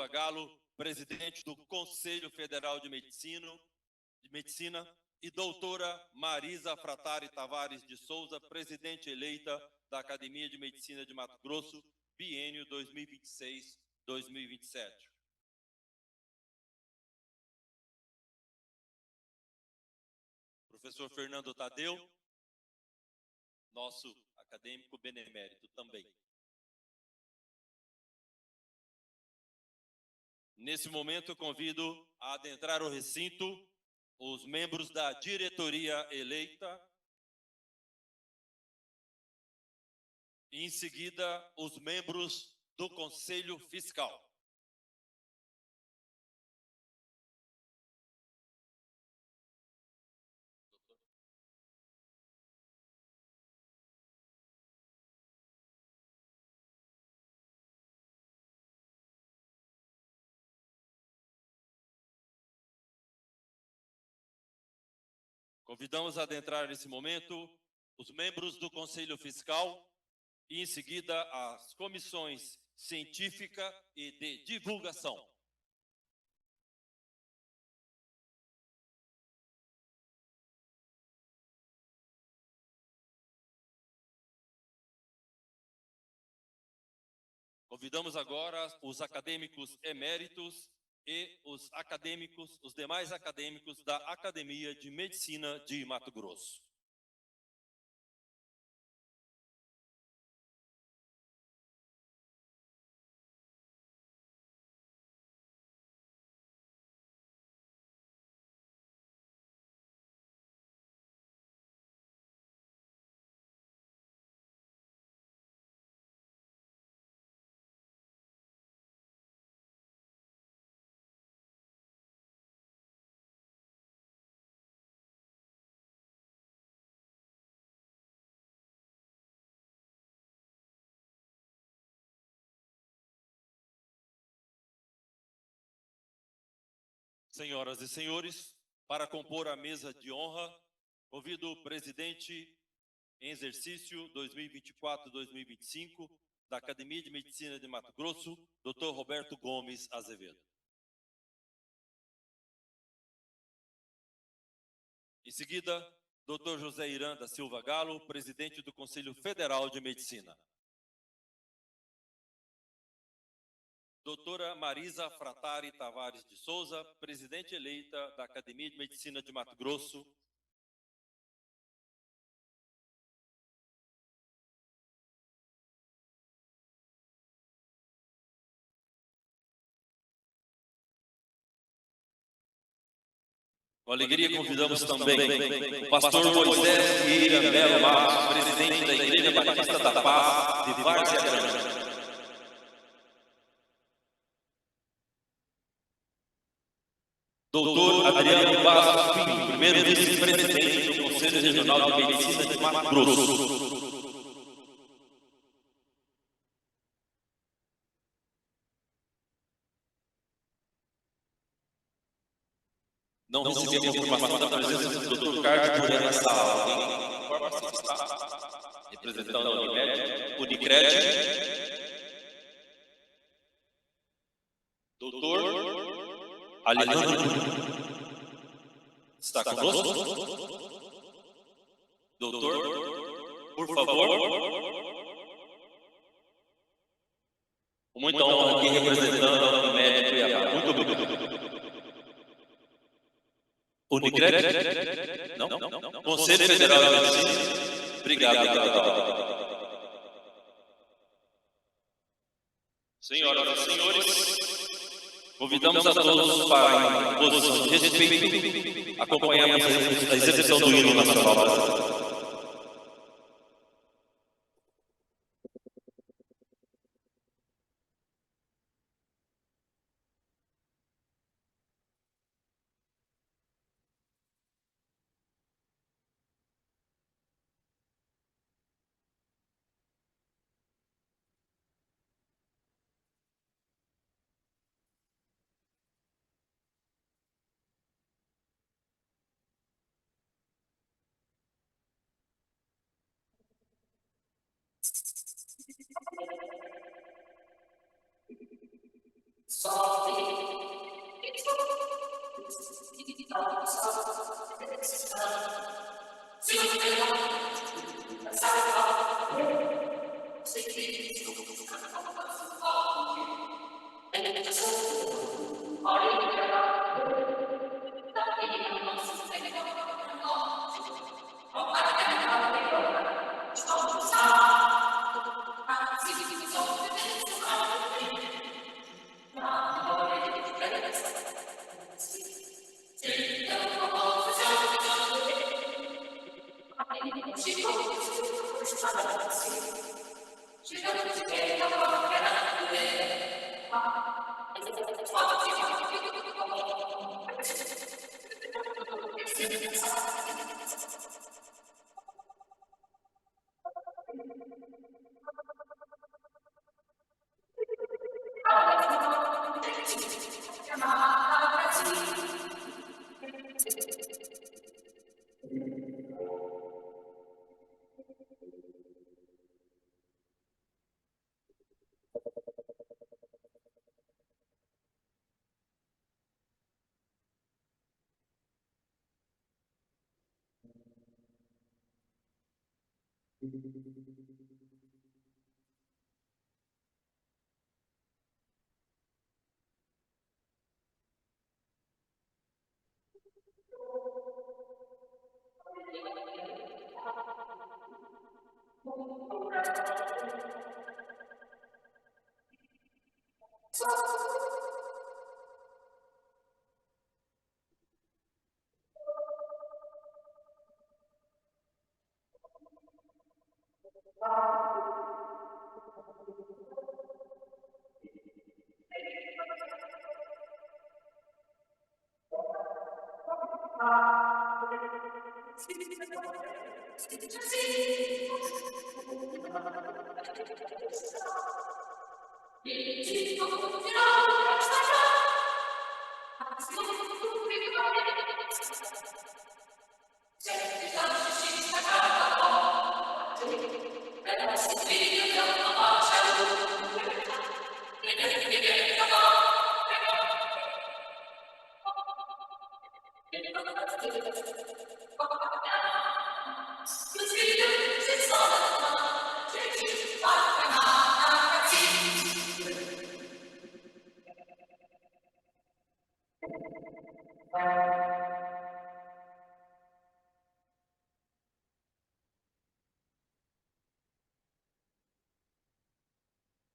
Silva Galo, presidente do Conselho Federal de Medicina, e doutora Marisa Fratari Tavares de Souza, presidente eleita da Academia de Medicina de Mato Grosso, biênio 2026-2027. Professor Fernando Tadeu, nosso acadêmico benemérito também. Nesse momento, eu convido a adentrar o recinto os membros da diretoria eleita e, em seguida, os membros do Conselho Fiscal. Convidamos a adentrar nesse momento os membros do Conselho Fiscal e, em seguida, as comissões científica e de divulgação. Convidamos agora os acadêmicos eméritos e os demais acadêmicos da Academia de Medicina de Mato Grosso. Senhoras e senhores, para compor a mesa de honra, convido o presidente em exercício 2024-2025 da Academia de Medicina de Mato Grosso, Dr. Roberto Gomes Azevedo. Em seguida, Dr. José Irã da Silva Galo, presidente do Conselho Federal de Medicina. Doutora Marisa Fratari Tavares de Souza, presidente eleita da Academia de Medicina de Mato Grosso. Com alegria convidamos também o pastor Moisés Vieira Melo Matos, presidente da Igreja Batista da Paz de Várzea Grande. Doutor Adriano Bastos Pinho, primeiro vice-presidente do Conselho Regional de Medicina de Mato Grosso. Não recebemos a informação da presença do Dr. Carlos Buré na sala. Alguém está representando a Unicred. Doutor Alejandro está conosco? Doutor, por favor. Com muita honra aqui representando a Unimed Cuiabá. Muito obrigado. Unicred? Não? Conselho Federal de Medicina. Obrigado, doutor. Senhoras e senhores, convidamos a todos para, em posição de respeito, acompanharmos a execução do hino nacional brasileiro.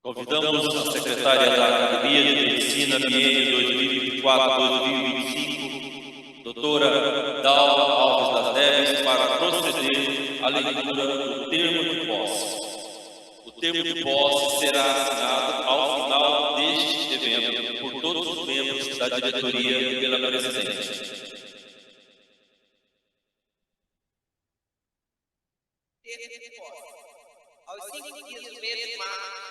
Convidamos a secretária da Academia de Medicina, biênio 2024-2025, doutora Dalva Alves das Neves, para proceder à leitura do termo de posse. O termo de posse será assinado ao final deste evento por todos os membros da diretoria e pela presidente. Termo de posse. Aos 5 dias do mês de março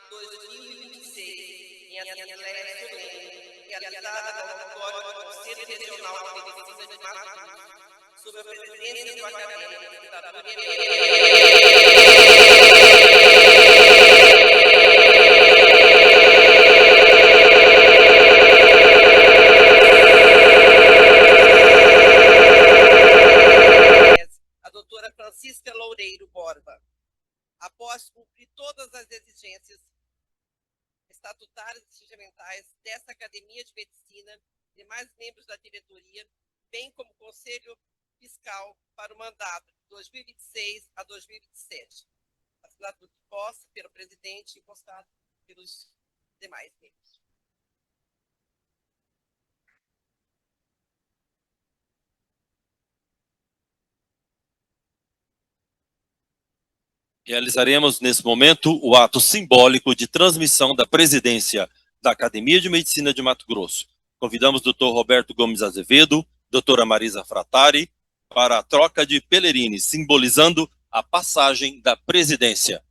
de 2026, em Assembleia Solene, realizada no auditório do Conselho Regional de Medicina de Mato Grosso, sob a presidência do acadêmico ditador a doutora Francisca Loureiro Borba. Após cumprir todas as exigências estatutárias e regimentais desta Academia de Medicina, demais membros da diretoria, bem como Conselho Fiscal para o mandato de 2026 a 2027. Assinado de posse pelo presidente e postado pelos demais membros. Realizaremos, nesse momento, o ato simbólico de transmissão da presidência da Academia de Medicina de Mato Grosso. Convidamos o Dr. Roberto Gomes Azevedo, doutora Marisa Fratari, para a troca de pelerines, simbolizando a passagem da presidência.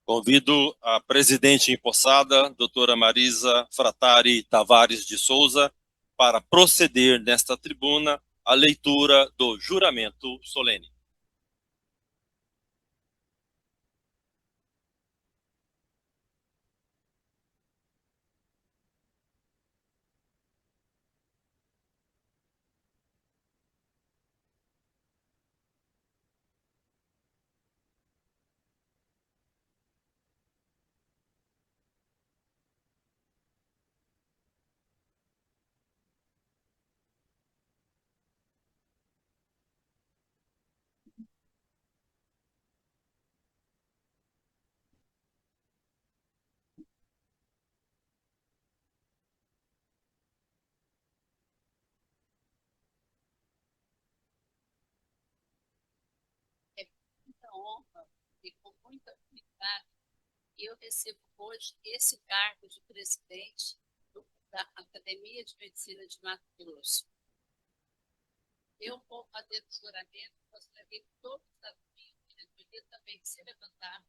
Convido a presidente empossada, doutora Marisa Fratari Tavares de Souza, para proceder nesta tribuna à leitura do juramento solene. É muita honra e com muita humildade que eu recebo hoje esse cargo de presidente da Academia de Medicina de Mato Grosso. Eu vou fazer o juramento, gostaria que todos da diretoria também se levantar.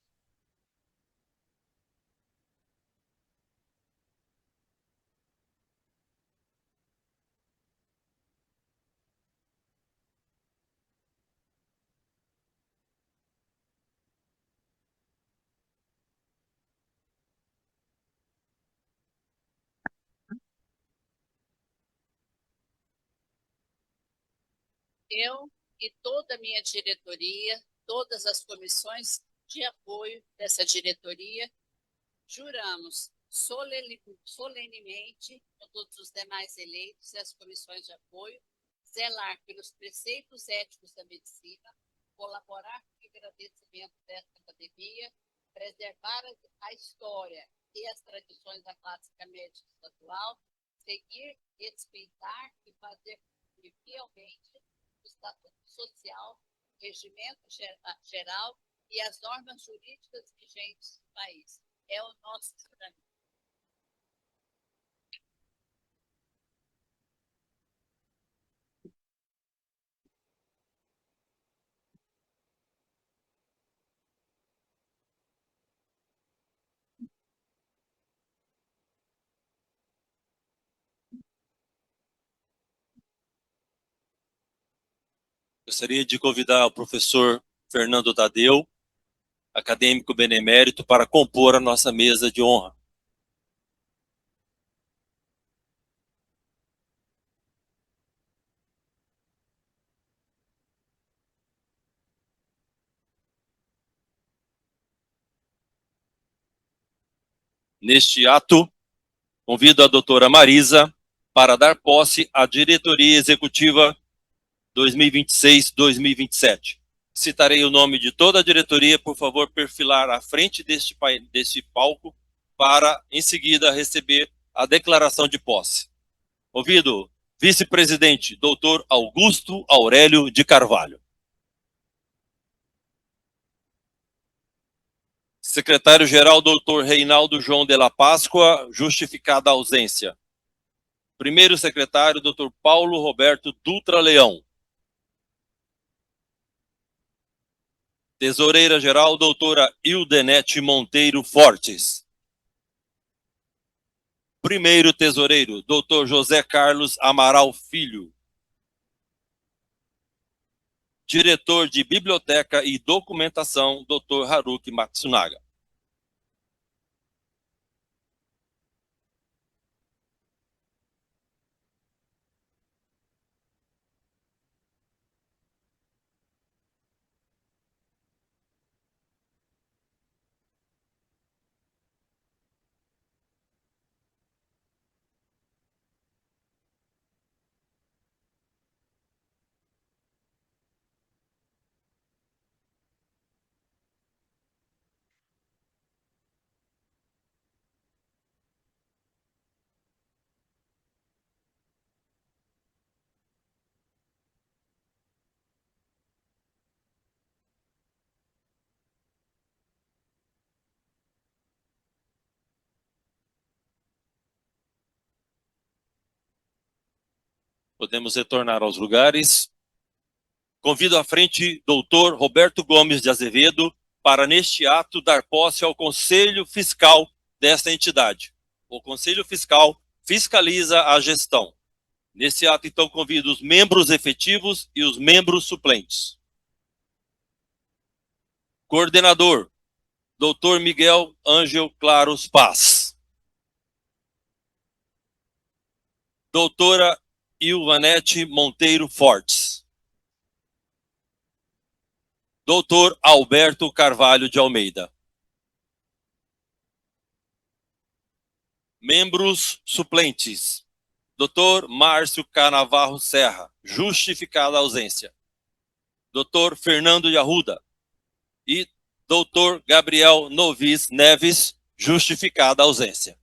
Eu e toda a minha diretoria, todas as comissões de apoio dessa diretoria, juramos solenemente, com todos os demais eleitos e as comissões de apoio, zelar pelos preceitos éticos da medicina, colaborar com o engrandecimento desta academia, preservar a história e as tradições da clássica médica estadual, seguir, respeitar e fazer cumprir fielmente o estatuto social, regimento geral e as normas jurídicas vigentes do país. É o nosso juramento. Gostaria de convidar o professor Fernando Tadeu, acadêmico benemérito, para compor a nossa mesa de honra. Neste ato, convido a doutora Marisa para dar posse à diretoria executiva 2026-2027. Citarei o nome de toda a diretoria, por favor, perfilar à frente deste palco para, em seguida, receber a declaração de posse. Convido vice-presidente, doutor Augusto Aurélio de Carvalho. Secretário-geral, doutor Reinaldo João de la Páscoa, justificada a ausência. Primeiro secretário, doutor Paulo Roberto Dutra Leão. Tesoureira-geral, doutora Ildenete Monteiro Fortes. Primeiro tesoureiro, doutor José Carlos Amaral Filho. Diretor de Biblioteca e Documentação, doutor Haruki Matsunaga. Podemos retornar aos lugares. Convido à frente doutor Roberto Gomes de Azevedo para neste ato dar posse ao Conselho Fiscal desta entidade. O Conselho Fiscal fiscaliza a gestão. Nesse ato, então, convido os membros efetivos e os membros suplentes. Coordenador, Dr. Miguel Ângelo Claros Paz. Doutora Ilvanete Monteiro Fortes. Doutor Alberto Carvalho de Almeida. Membros suplentes. Dr. Márcio Canavarro Serra, justificada a ausência. Dr. Fernando de Arruda e Dr. Gabriel Novis Neves, justificada a ausência.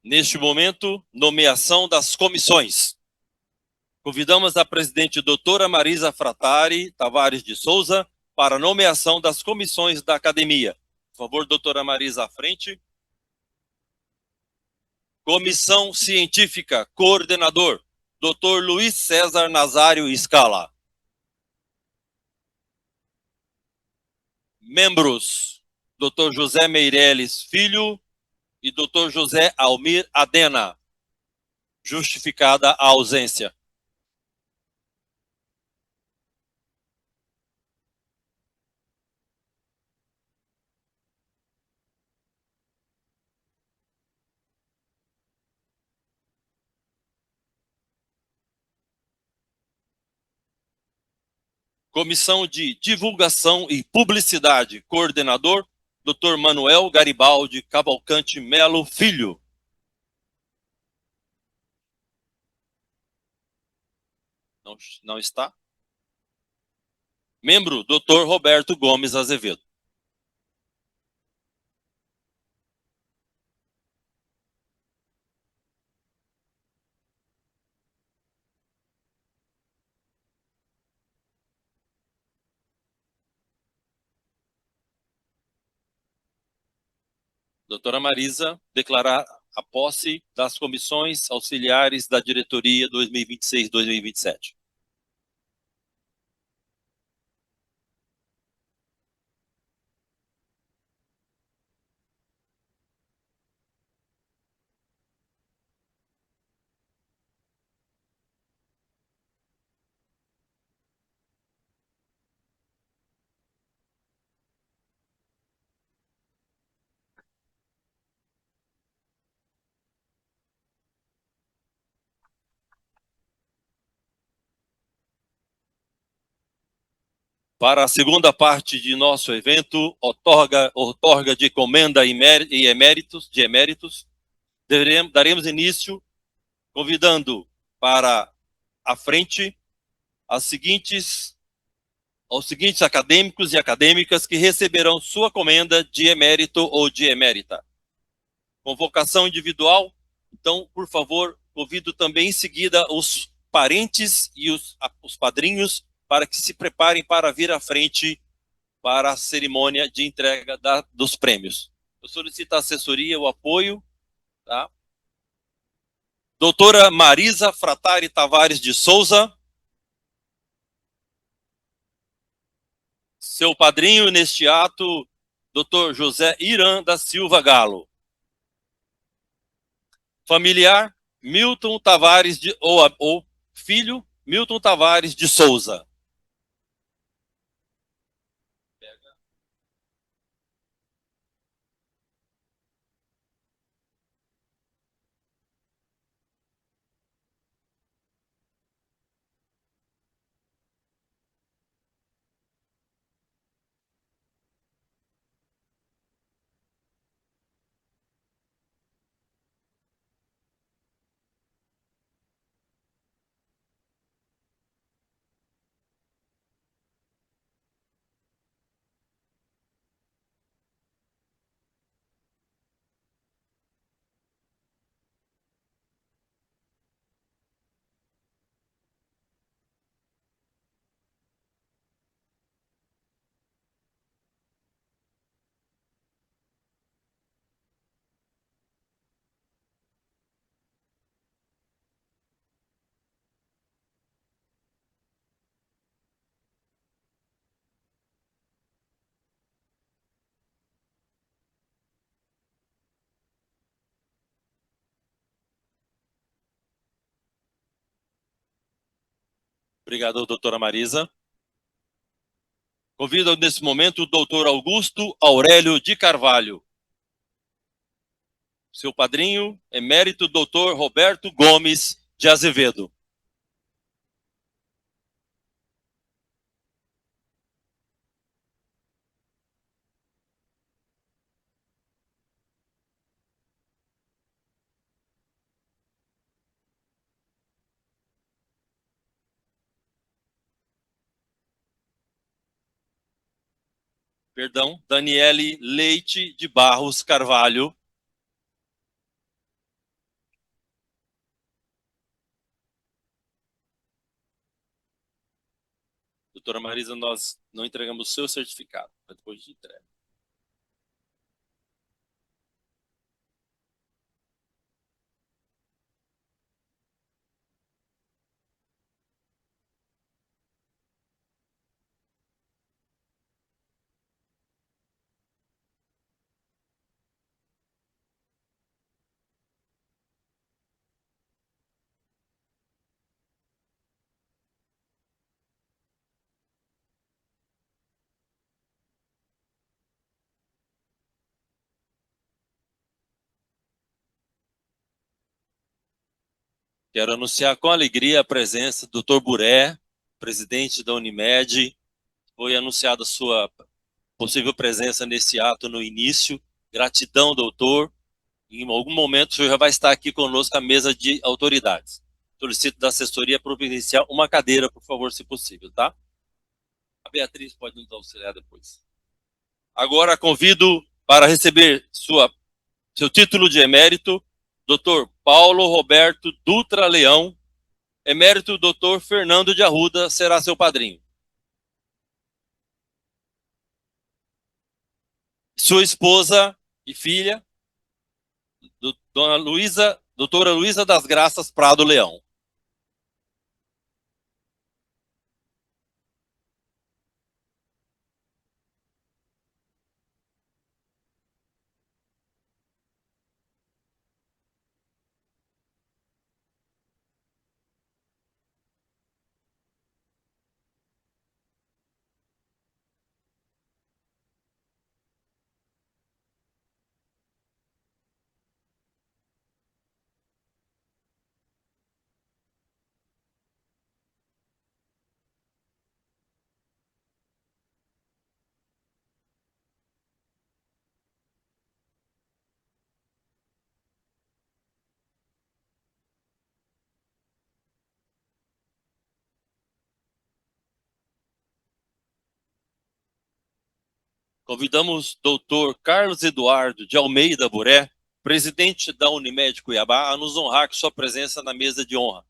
Neste momento, nomeação das comissões. Convidamos a presidente doutora Marisa Fratari Tavares de Souza para nomeação das comissões da academia. Por favor, doutora Marisa, à frente. Comissão Científica, coordenador, Dr. Luiz César Nazário Scala. Membros, Dr. José Meireles Filho e Dr. José Almir Adena. Justificada a ausência. Comissão de Divulgação e Publicidade, coordenador, Dr. Manuel Garibaldi Cavalcante Melo Filho. Não está? Membro, Dr. Roberto Gomes Azevedo. Doutora Marisa, declarar a posse das comissões auxiliares da diretoria 2026-2027. Para a segunda parte de nosso evento, outorga de comenda e eméritos, daremos início convidando para a frente aos seguintes acadêmicos e acadêmicas que receberão sua comenda de emérito ou de emérita. Convocação individual, então, por favor, convido também em seguida os parentes e os padrinhos para que se preparem para vir à frente para a cerimônia de entrega dos prêmios. Eu solicito a assessoria, o apoio, tá? Doutora Marisa Fratari Tavares de Souza. Seu padrinho neste ato, Dr. José Irã da Silva Galo. Familiar, Milton Tavares ou filho, Milton Tavares de Souza. Obrigado, doutora Marisa. Convido nesse momento o doutor Augusto Aurélio de Carvalho. Seu padrinho, emérito doutor Roberto Gomes de Azevedo. Perdão, Daniele Leite de Barros Carvalho. Doutora Marisa, nós não entregamos o seu certificado, mas depois de entrega. Quero anunciar com alegria a presença do Dr. Buré, presidente da Unimed. Foi anunciada a sua possível presença nesse ato no início. Gratidão, doutor. Em algum momento o senhor já vai estar aqui conosco à mesa de autoridades. Solicito da assessoria providenciar uma cadeira, por favor, se possível, tá? A Beatriz pode nos auxiliar depois. Agora convido para receber seu título de emérito, Dr. Paulo Roberto Dutra Leão, emérito Dr. Fernando de Arruda será seu padrinho. Sua esposa e filha, doutora Luísa das Graças Prado Leão. Convidamos doutor Carlos Eduardo de Almeida Buré, presidente da Unimed Cuiabá, a nos honrar com sua presença na mesa de honra.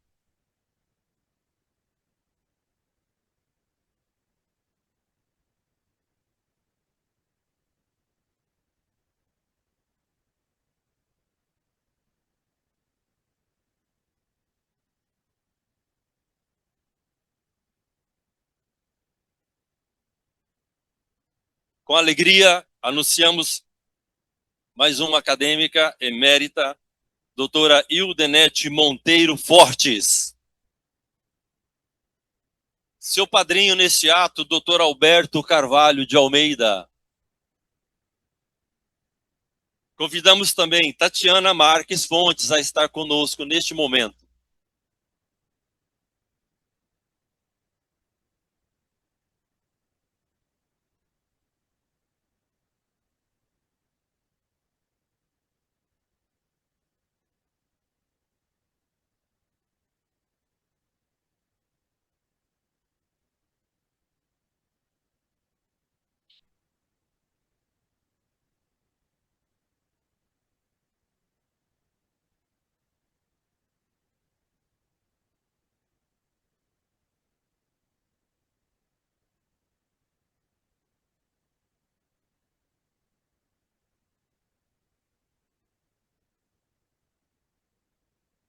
Com alegria, anunciamos mais uma acadêmica emérita, doutora Ildenete Monteiro Fortes. Seu padrinho neste ato, doutor Alberto Carvalho de Almeida. Convidamos também Tatiana Marques Fontes a estar conosco neste momento.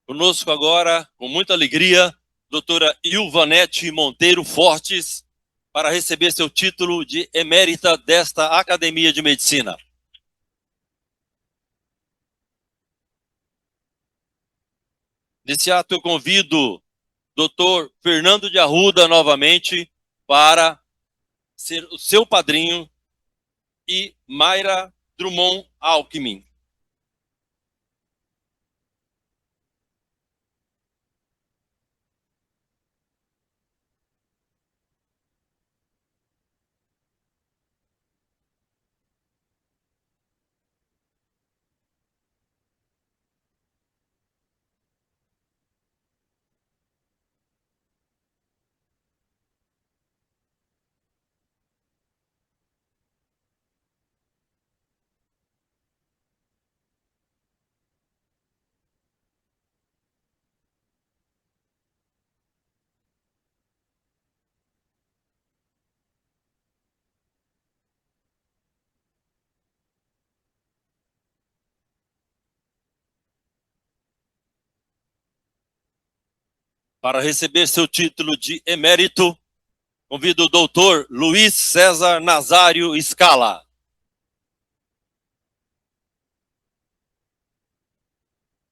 Conosco agora, com muita alegria, doutora Ilvanete Monteiro Fortes, para receber seu título de emérita desta Academia de Medicina. Nesse ato eu convido Dr. Fernando de Arruda novamente para ser o seu padrinho e Mayra Drummond Alckmin. Para receber seu título de emérito, convido o doutor Luiz César Nazário Scala.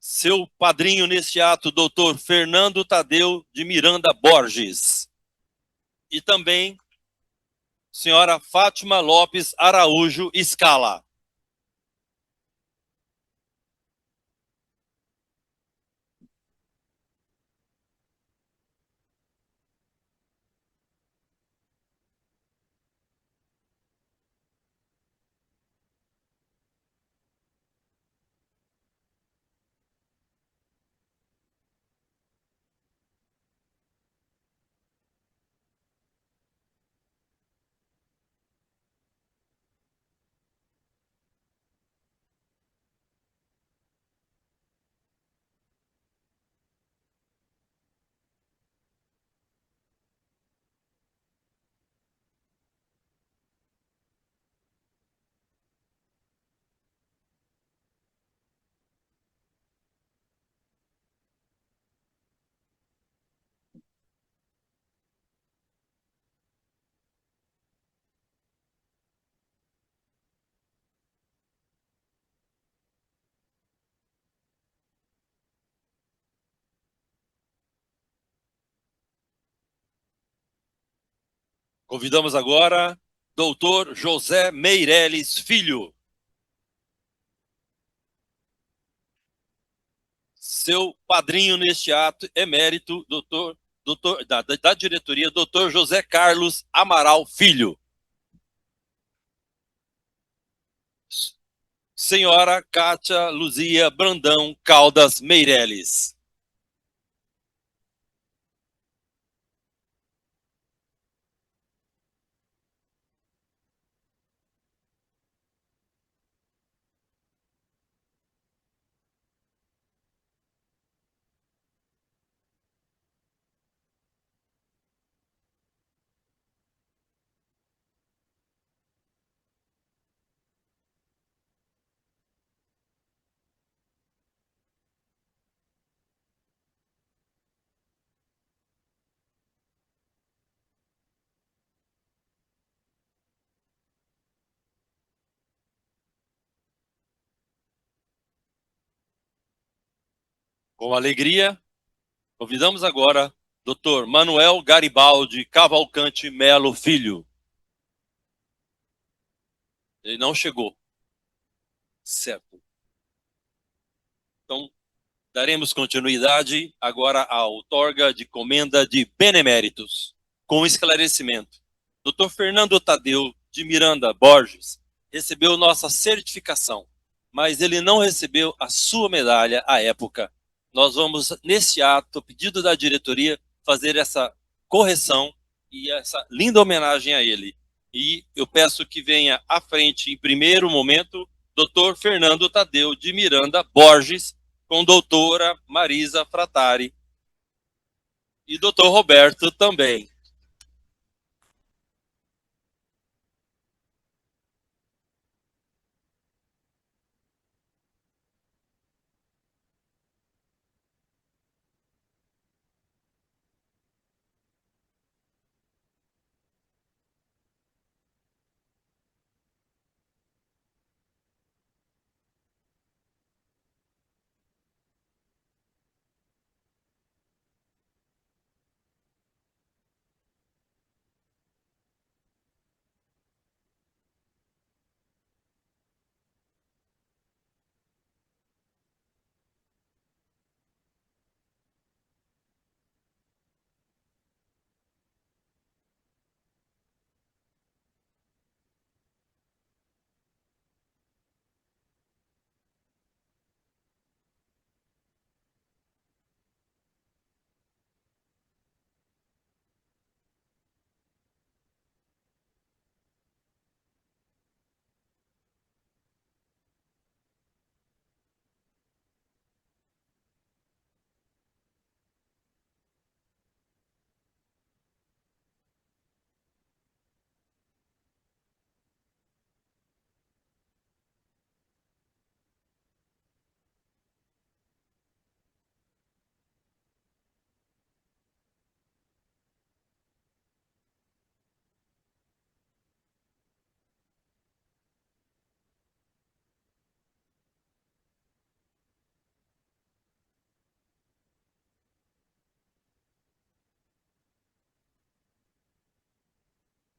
Seu padrinho neste ato, doutor Fernando Tadeu de Miranda Borges. E também senhora Fátima Lopes Araújo Scala. Convidamos agora doutor José Meireles Filho. Seu padrinho neste ato, emérito, da diretoria, doutor José Carlos Amaral Filho. Senhora Cátia Luzia Brandão Caldas Meireles. Com alegria, convidamos agora doutor Manuel Garibaldi Cavalcante Melo Filho. Ele não chegou. Certo. Então, daremos continuidade agora à outorga de comenda de beneméritos, com esclarecimento. Dr. Fernando Tadeu de Miranda Borges recebeu nossa certificação, mas ele não recebeu a sua medalha à época. Nós vamos, nesse ato, pedido da diretoria, fazer essa correção e essa linda homenagem a ele. E eu peço que venha à frente, em primeiro momento, Dr. Fernando Tadeu de Miranda Borges, com doutora Marisa Fratari e doutor Roberto também.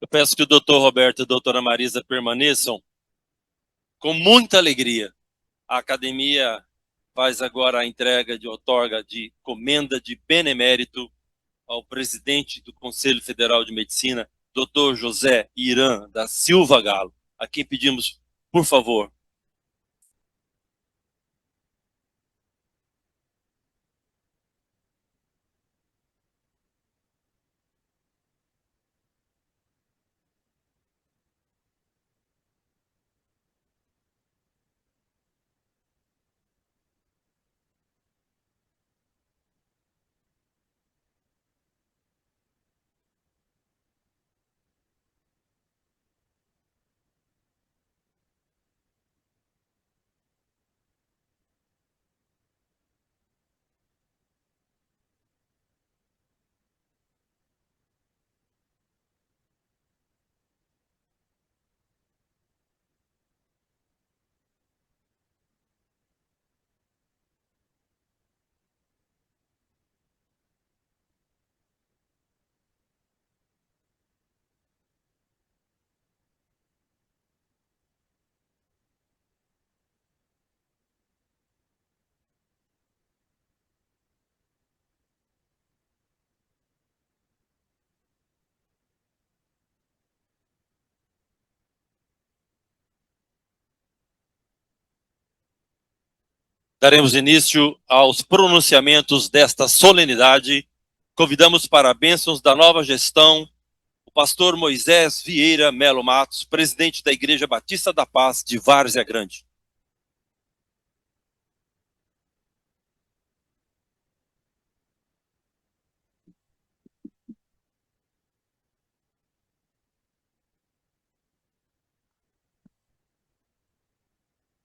Eu peço que o doutor Roberto e a doutora Marisa permaneçam com muita alegria. A academia faz agora a entrega de outorga de comenda de benemérito ao presidente do Conselho Federal de Medicina, doutor José Irã da Silva Galo, a quem pedimos, por favor. Daremos início aos pronunciamentos desta solenidade. Convidamos para bênçãos da nova gestão o pastor Moisés Vieira Melo Matos, presidente da Igreja Batista da Paz de Várzea Grande.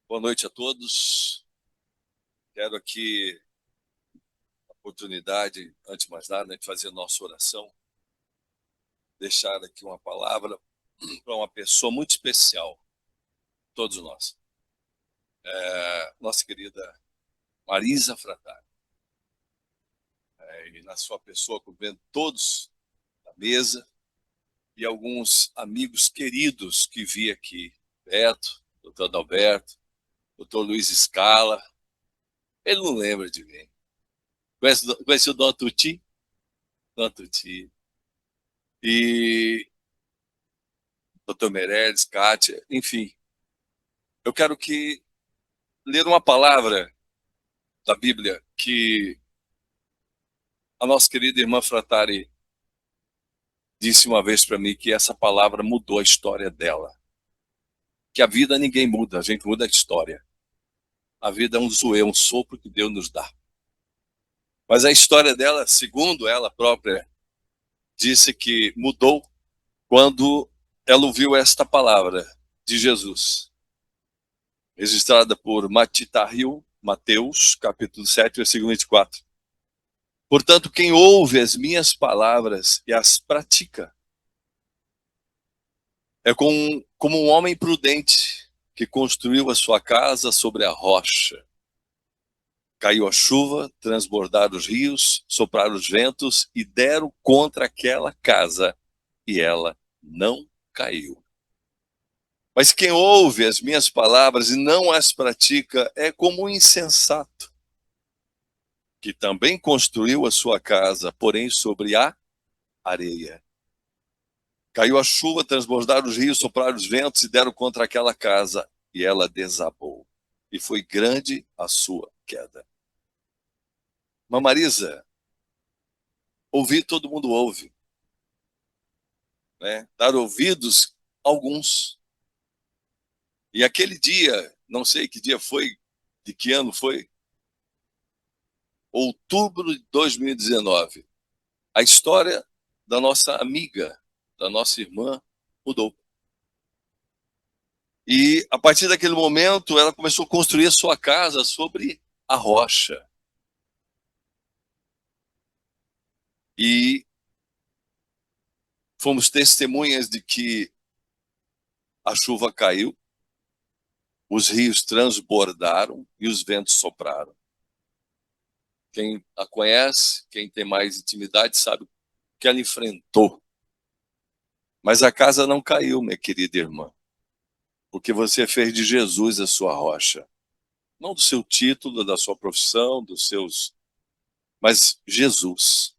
Boa noite a todos. Quero aqui a oportunidade, antes de mais nada, de fazer nossa oração, deixar aqui uma palavra para uma pessoa muito especial, todos nós. Nossa querida Marisa Fratari. E na sua pessoa, cumprindo todos da mesa e alguns amigos queridos que vi aqui, Beto, doutor Adalberto, doutor Luiz Scala. Ele não lembra de mim. Conhece o Dom Tuti? Dom Tuti. E doutor Meirelles, Kátia, enfim. Eu quero ler uma palavra da Bíblia que a nossa querida irmã Fratari disse uma vez para mim, que essa palavra mudou a história dela. Que a vida ninguém muda, a gente muda a história. A vida é um zoe, um sopro que Deus nos dá. Mas a história dela, segundo ela própria, disse que mudou quando ela ouviu esta palavra de Jesus, registrada por Matitahiu, Mateus, capítulo 7, versículo 24. Portanto, quem ouve as minhas palavras e as pratica é como um homem prudente que construiu a sua casa sobre a rocha. Caiu a chuva, transbordaram os rios, sopraram os ventos e deram contra aquela casa, e ela não caiu. Mas quem ouve as minhas palavras e não as pratica é como um insensato, que também construiu a sua casa, porém sobre a areia. Caiu a chuva, transbordaram os rios, sopraram os ventos e deram contra aquela casa, e ela desabou. E foi grande a sua queda. Mas Marisa, ouvir todo mundo ouve. Né? Dar ouvidos, alguns. E aquele dia, não sei que dia foi, de que ano foi, outubro de 2019, a história da nossa amiga, da nossa irmã, mudou. E a partir daquele momento, ela começou a construir a sua casa sobre a rocha. E fomos testemunhas de que a chuva caiu, os rios transbordaram e os ventos sopraram. Quem a conhece, quem tem mais intimidade, sabe o que ela enfrentou. Mas a casa não caiu, minha querida irmã, porque você fez de Jesus a sua rocha. Não do seu título, da sua profissão, dos seus... Mas Jesus.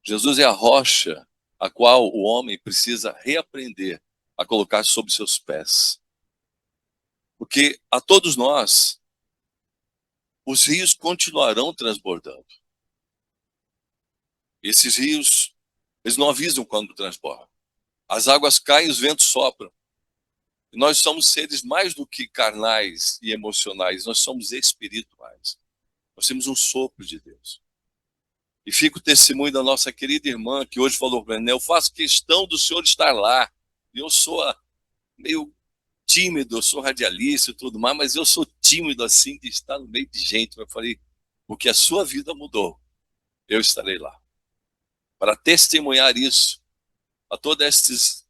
Jesus é a rocha a qual o homem precisa reaprender a colocar sob seus pés. Porque a todos nós, os rios continuarão transbordando. Esses rios, eles não avisam quando transbordam. As águas caem, os ventos sopram. E nós somos seres mais do que carnais e emocionais, nós somos espirituais. Nós temos um sopro de Deus. E fica o testemunho da nossa querida irmã, que hoje falou para mim, eu faço questão do senhor estar lá. Eu sou meio tímido, eu sou radialista e tudo mais, mas eu sou tímido assim de estar no meio de gente. Eu falei, porque a sua vida mudou, eu estarei lá. Para testemunhar isso a todos esses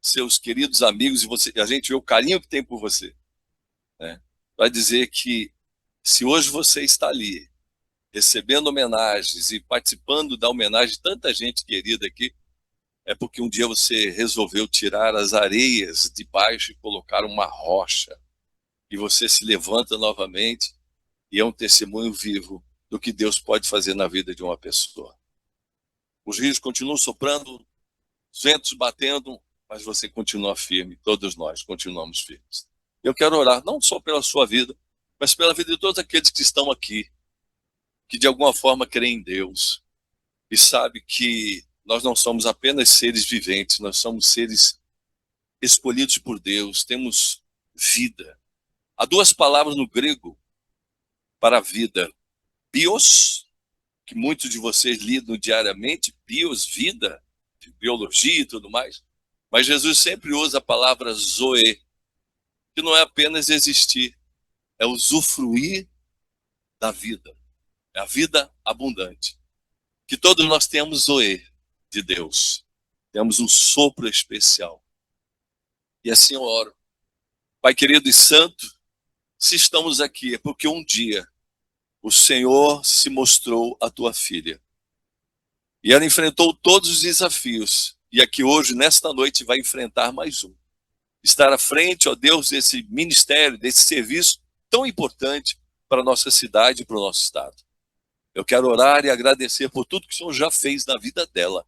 seus queridos amigos, e você, a gente vê o carinho que tem por você, né? Para dizer que se hoje você está ali, recebendo homenagens e participando da homenagem de tanta gente querida aqui, é porque um dia você resolveu tirar as areias de baixo e colocar uma rocha. E você se levanta novamente e é um testemunho vivo do que Deus pode fazer na vida de uma pessoa. Os rios continuam soprando, os ventos batendo, mas você continua firme, todos nós continuamos firmes. Eu quero orar não só pela sua vida, mas pela vida de todos aqueles que estão aqui, que de alguma forma creem em Deus e sabe que nós não somos apenas seres viventes, nós somos seres escolhidos por Deus, temos vida. Há duas palavras no grego para a vida: bios, que muitos de vocês lidam diariamente, bios, vida, de biologia e tudo mais. Mas Jesus sempre usa a palavra zoe, que não é apenas existir, é usufruir da vida, é a vida abundante. Que todos nós temos zoe de Deus, temos um sopro especial. E assim eu oro. Pai querido e santo, se estamos aqui é porque um dia o Senhor se mostrou a tua filha. E ela enfrentou todos os desafios. E aqui hoje, nesta noite, vai enfrentar mais um. Estar à frente, ó Deus, desse ministério, desse serviço tão importante para a nossa cidade e para o nosso estado. Eu quero orar e agradecer por tudo que o Senhor já fez na vida dela.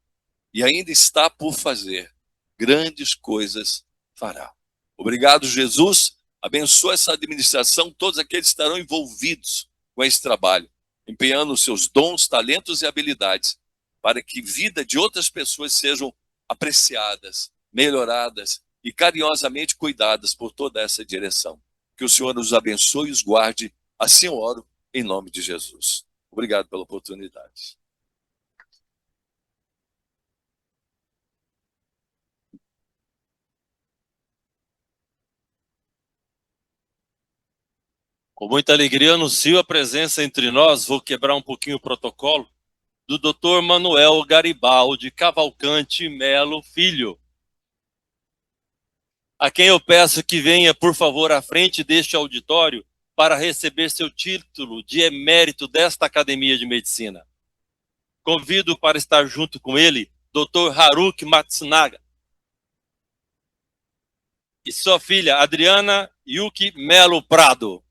E ainda está por fazer. Grandes coisas fará. Obrigado, Jesus. Abençoa essa administração, todos aqueles que estarão envolvidos com esse trabalho, empenhando os seus dons, talentos e habilidades, para que vida de outras pessoas sejam apreciadas, melhoradas e carinhosamente cuidadas por toda essa direção. Que o Senhor nos abençoe e os guarde. Assim eu oro, em nome de Jesus. Obrigado pela oportunidade. Com muita alegria, anuncio a presença entre nós, vou quebrar um pouquinho o protocolo, do Dr. Manuel Garibaldi Cavalcante Melo Filho, a quem eu peço que venha, por favor, à frente deste auditório para receber seu título de emérito desta Academia de Medicina. Convido para estar junto com ele Dr. Haruki Matsunaga e sua filha Adriana Yuki Melo Prado.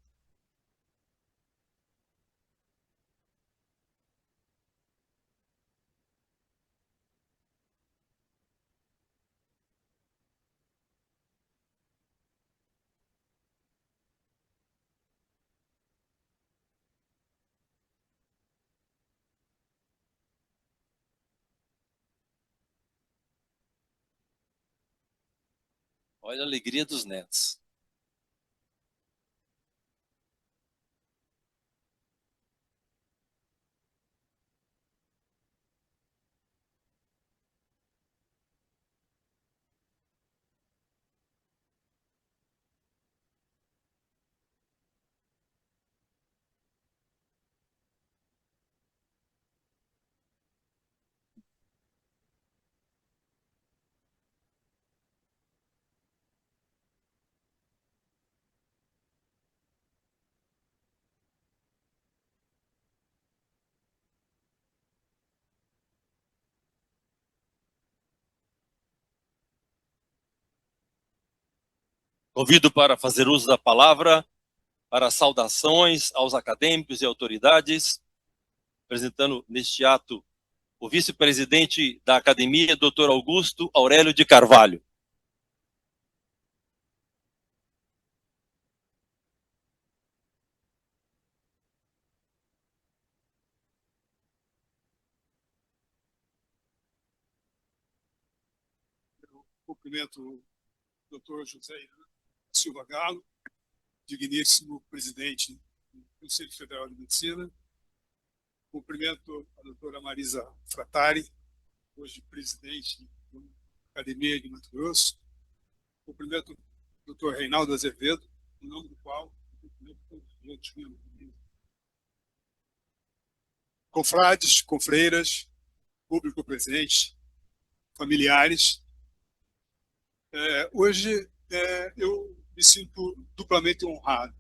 Olha a alegria dos netos. Convido para fazer uso da palavra para saudações aos acadêmicos e autoridades, apresentando neste ato o vice-presidente da Academia, Dr. Augusto Aurélio de Carvalho. Cumprimento o doutor José Silva Galo, digníssimo presidente do Conselho Federal de Medicina. Cumprimento a doutora Marisa Frattari, hoje presidente da Academia de Mato Grosso. Cumprimento o doutor Reinaldo Azevedo, em nome do qual cumprimento todos os outros membros. Confrades, confreiras, público presente, familiares. Hoje eu me sinto duplamente honrado.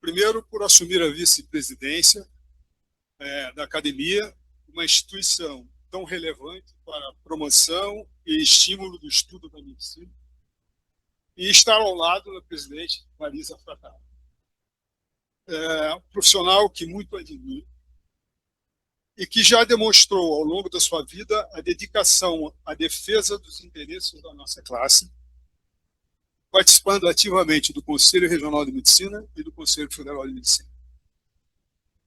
Primeiro, por assumir a vice-presidência da academia, uma instituição tão relevante para a promoção e estímulo do estudo da medicina, e estar ao lado da presidente Marisa Frattari. Profissional que muito admiro e que já demonstrou ao longo da sua vida a dedicação à defesa dos interesses da nossa classe, participando ativamente do Conselho Regional de Medicina e do Conselho Federal de Medicina.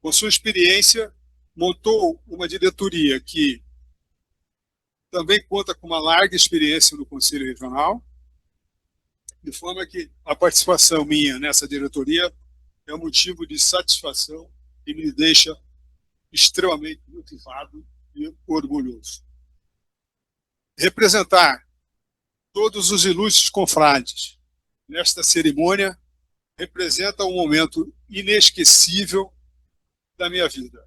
Com sua experiência, montou uma diretoria que também conta com uma larga experiência no Conselho Regional, de forma que a participação minha nessa diretoria é um motivo de satisfação e me deixa extremamente motivado e orgulhoso. Representar todos os ilustres confrades nesta cerimônia representa um momento inesquecível da minha vida.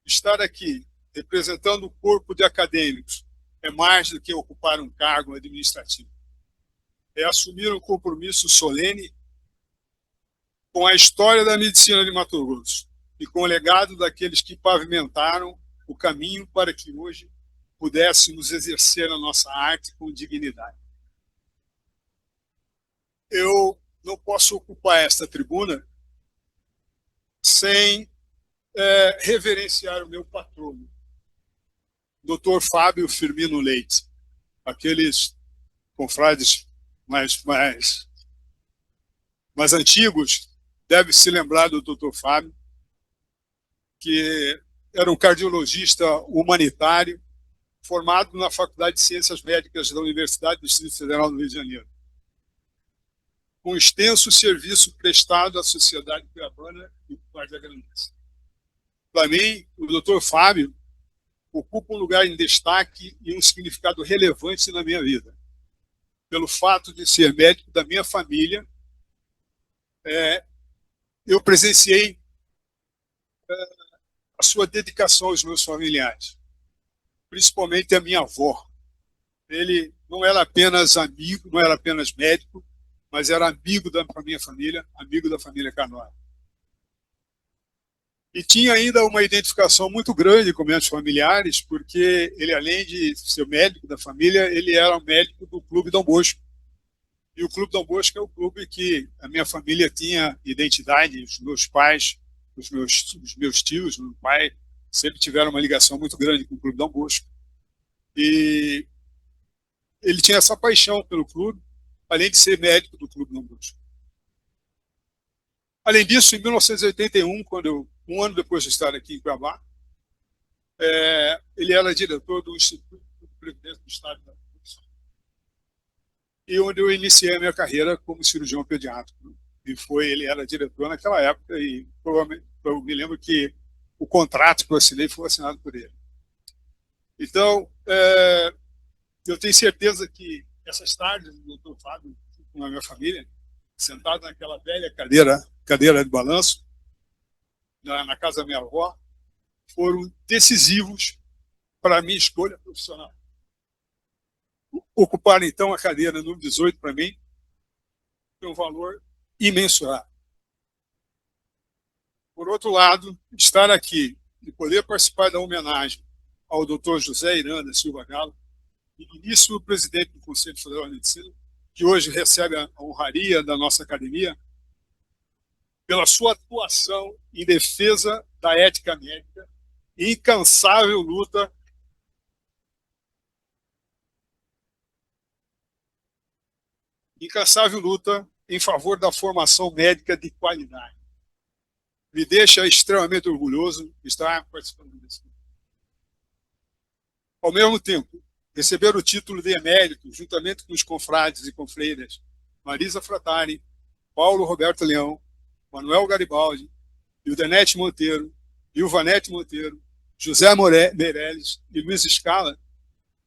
Estar aqui representando o corpo de acadêmicos é mais do que ocupar um cargo administrativo. É assumir um compromisso solene com a história da medicina de Mato Grosso e com o legado daqueles que pavimentaram o caminho para que hoje pudéssemos exercer a nossa arte com dignidade. Eu não posso ocupar esta tribuna sem reverenciar o meu patrono, Dr. Fábio Firmino Leite. Aqueles confrades mais antigos devem se lembrar do Dr. Fábio, que era um cardiologista humanitário formado na Faculdade de Ciências Médicas da Universidade do Distrito Federal do Rio de Janeiro, com extenso serviço prestado à sociedade cuiabana e Várzea Grandense. Para mim, o Dr. Fábio ocupa um lugar em destaque e um significado relevante na minha vida. Pelo fato de ser médico da minha família, eu presenciei a sua dedicação aos meus familiares, principalmente a minha avó. Ele não era apenas amigo, não era apenas médico, mas era amigo da minha família, amigo da família Canói. E tinha ainda uma identificação muito grande com meus familiares, porque ele, além de ser médico da família, ele era médico do Clube Dom Bosco. E o Clube Dom Bosco é o clube que a minha família tinha identidade, os meus pais, os meus tios, meu pai, sempre tiveram uma ligação muito grande com o Clube Dom Bosco. E ele tinha essa paixão pelo clube, além de ser médico do Clube Dom Bosco. Além disso, em 1981, um ano depois de estar aqui em Cuiabá, ele era diretor do Instituto de Previdência do Estado da Produção, e onde eu iniciei a minha carreira como cirurgião pediátrico. Ele era diretor naquela época, e provavelmente eu me lembro que o contrato que eu assinei foi assinado por ele. Então, eu tenho certeza que essas tardes, o doutor Fábio, com a minha família, sentado naquela velha cadeira de balanço, na casa da minha avó, foram decisivos para a minha escolha profissional. Ocupar, então, a cadeira número 18 para mim tem um valor imensurável. Por outro lado, estar aqui e poder participar da homenagem ao Dr. José Iranda Silva Galo, início presidente do Conselho Federal de Medicina, que hoje recebe a honraria da nossa academia, pela sua atuação em defesa da ética médica e incansável luta em favor da formação médica de qualidade. Me deixa extremamente orgulhoso estar participando desse. Ao mesmo tempo, receber o título de emérito, juntamente com os confrades e confreiras Marisa Fratari, Paulo Roberto Leão, Manuel Garibaldi, Ildenete Monteiro, Ilvanete Monteiro, José Meirelles e Luiz Scala,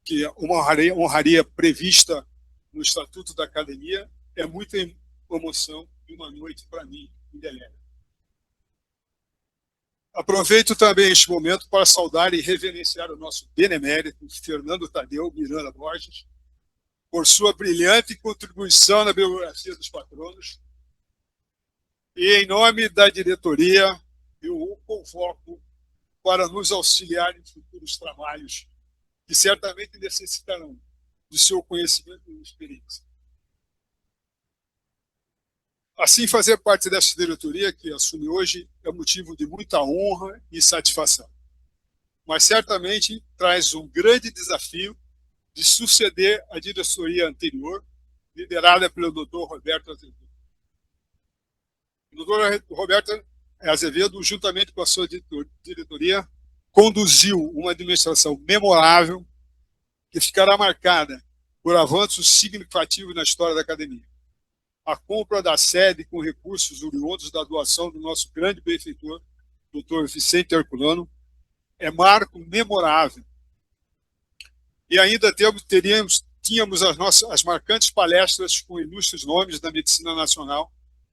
que é uma honraria prevista no Estatuto da Academia, é muita emoção e uma noite para mim indelével. Aproveito também este momento para saudar e reverenciar o nosso benemérito, Fernando Tadeu Miranda Borges, por sua brilhante contribuição na biografia dos patronos. E, em nome da diretoria, eu o convoco para nos auxiliar em futuros trabalhos que certamente necessitarão do seu conhecimento e experiência. Assim, fazer parte dessa diretoria que assume hoje é motivo de muita honra e satisfação. Mas certamente traz um grande desafio de suceder a diretoria anterior, liderada pelo Dr. Roberto Azevedo. O Dr. Roberto Azevedo, juntamente com a sua diretoria, conduziu uma administração memorável que ficará marcada por avanços significativos na história da academia. A compra da sede com recursos oriundos da doação do nosso grande benfeitor, Dr. Vicente Herculano, é marco memorável. E ainda tínhamos as marcantes palestras com ilustres nomes da medicina nacional,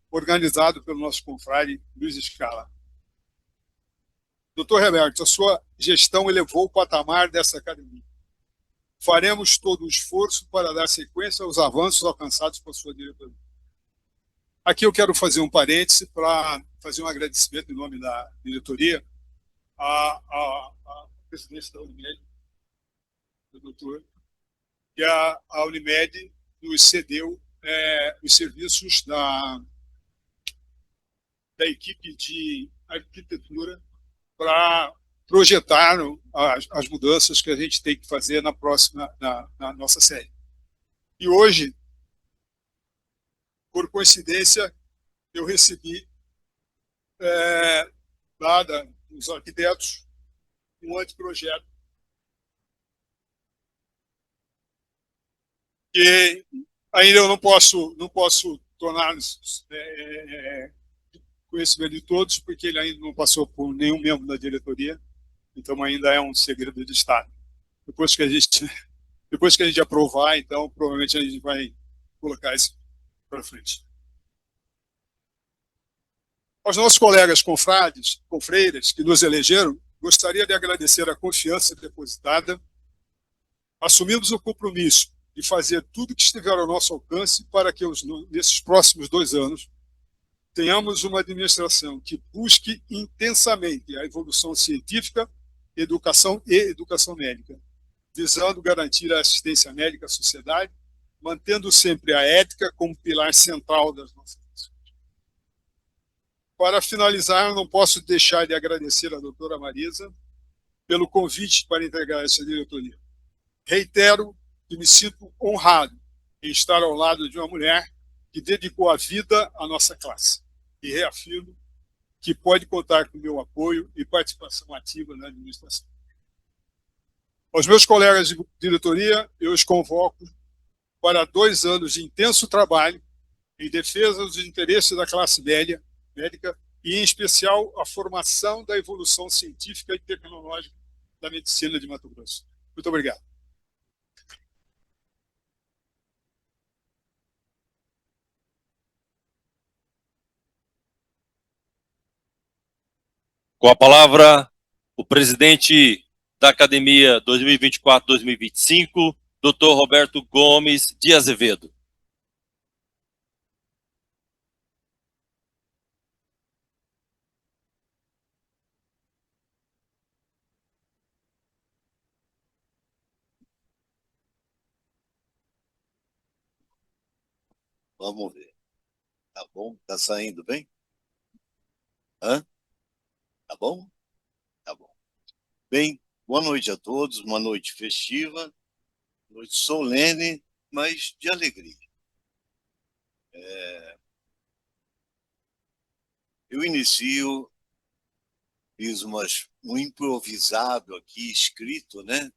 organizado pelo nosso confrade Luiz Scala. Dr. Roberto, a sua gestão elevou o patamar dessa academia. Faremos todo o esforço para dar sequência aos avanços alcançados por sua diretoria. Aqui eu quero fazer um parêntese para fazer um agradecimento em nome da diretoria à presidência da Unimed, do doutor, que a Unimed nos cedeu os serviços da equipe de arquitetura para projetar as mudanças que a gente tem que fazer na nossa sede. E hoje, por coincidência, eu recebi, dada os arquitetos, um anteprojeto que ainda eu não posso tornar conhecimento de todos, porque ele ainda não passou por nenhum membro da diretoria, então ainda é um segredo de Estado. Depois que a gente aprovar, então provavelmente a gente vai colocar isso para frente. Aos nossos colegas confrades, confreiras que nos elegeram, gostaria de agradecer a confiança depositada. Assumimos o compromisso de fazer tudo que estiver ao nosso alcance para que, nesses próximos 2 anos, tenhamos uma administração que busque intensamente a evolução científica, educação médica, visando garantir a assistência médica à sociedade, mantendo sempre a ética como pilar central das nossas ações. Para finalizar, eu não posso deixar de agradecer à doutora Marisa pelo convite para integrar essa diretoria. Reitero que me sinto honrado em estar ao lado de uma mulher que dedicou a vida à nossa classe. E reafirmo que pode contar com o meu apoio e participação ativa na administração. Aos meus colegas de diretoria, eu os convoco para 2 anos de intenso trabalho em defesa dos interesses da classe médica e, em especial, a formação da evolução científica e tecnológica da medicina de Mato Grosso. Muito obrigado. Com a palavra, o presidente da Academia 2024-2025, Dr. Roberto Gomes de Azevedo. Vamos ver. Tá bom? Tá saindo bem? Hã? Tá bom? Tá bom. Bem, boa noite a todos, uma noite festiva, noite solene, mas de alegria. Eu inicio, fiz um improvisado aqui, escrito, né?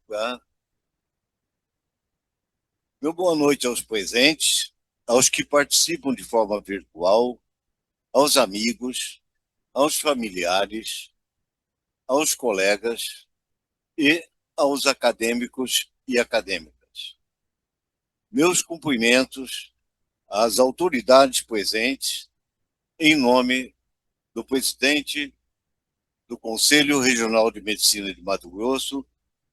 Meu boa noite aos presentes, aos que participam de forma virtual, aos amigos, aos familiares, aos colegas e aos acadêmicos e acadêmicas. Meus cumprimentos às autoridades presentes, em nome do presidente do Conselho Regional de Medicina de Mato Grosso,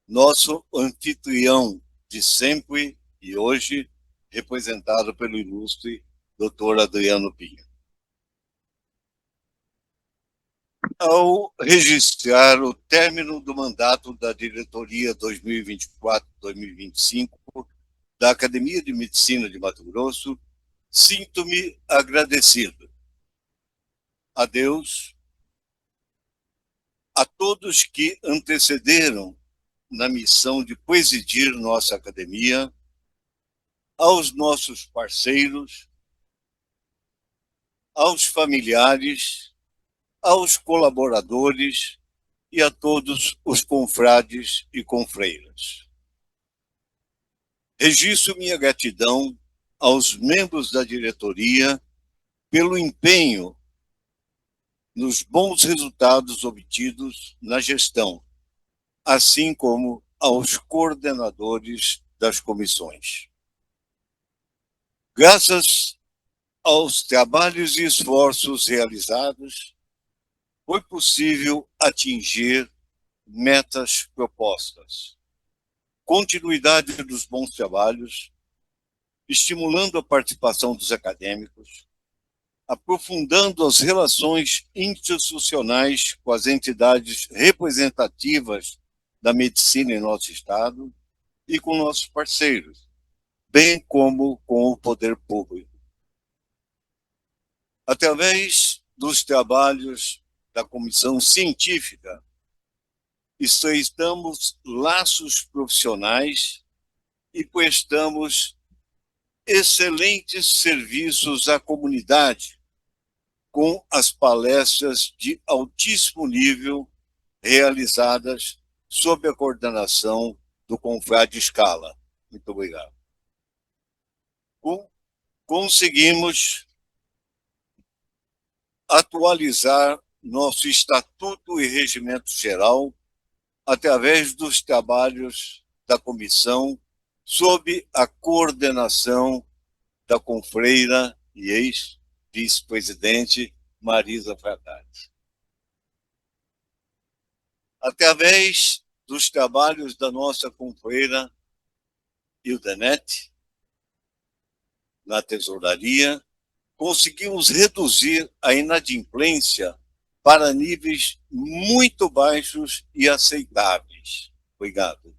nosso anfitrião de sempre e hoje, representado pelo ilustre Dr. Adriano Pinho. Ao registrar o término do mandato da diretoria 2024-2025 da Academia de Medicina de Mato Grosso, sinto-me agradecido a Deus, a todos que antecederam na missão de presidir nossa academia, aos nossos parceiros, aos familiares, aos colaboradores e a todos os confrades e confreiras. Registro minha gratidão aos membros da diretoria pelo empenho nos bons resultados obtidos na gestão, assim como aos coordenadores das comissões. Graças aos trabalhos e esforços realizados, foi possível atingir metas propostas. Continuidade dos bons trabalhos, estimulando a participação dos acadêmicos, aprofundando as relações institucionais com as entidades representativas da medicina em nosso estado e com nossos parceiros, bem como com o poder público. Através dos trabalhos da comissão científica, estreitamos laços profissionais e prestamos excelentes serviços à comunidade, com as palestras de altíssimo nível realizadas sob a coordenação do confrade Scala. Muito obrigado. Conseguimos atualizar nosso Estatuto e Regimento Geral através dos trabalhos da comissão sob a coordenação da confreira e ex-vice-presidente Marisa Fratati. Através dos trabalhos da nossa confreira Ildenete, na tesouraria, conseguimos reduzir a inadimplência para níveis muito baixos e aceitáveis. Obrigado.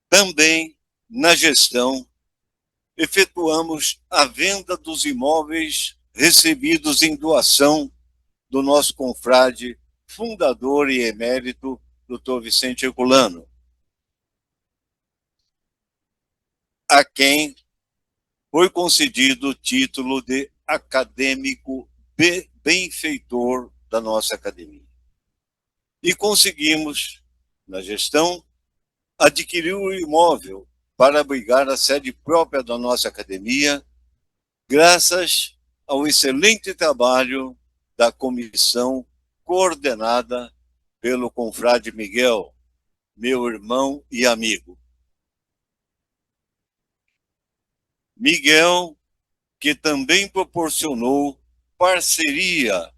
Também, na gestão, efetuamos a venda dos imóveis recebidos em doação do nosso confrade, fundador e emérito, Dr. Vicente Herculano, a quem foi concedido o título de acadêmico benfeitor da nossa academia. E conseguimos, na gestão, adquirir um imóvel para abrigar a sede própria da nossa academia, graças ao excelente trabalho da comissão coordenada pelo confrade Miguel, meu irmão e amigo. Miguel, que também proporcionou parceria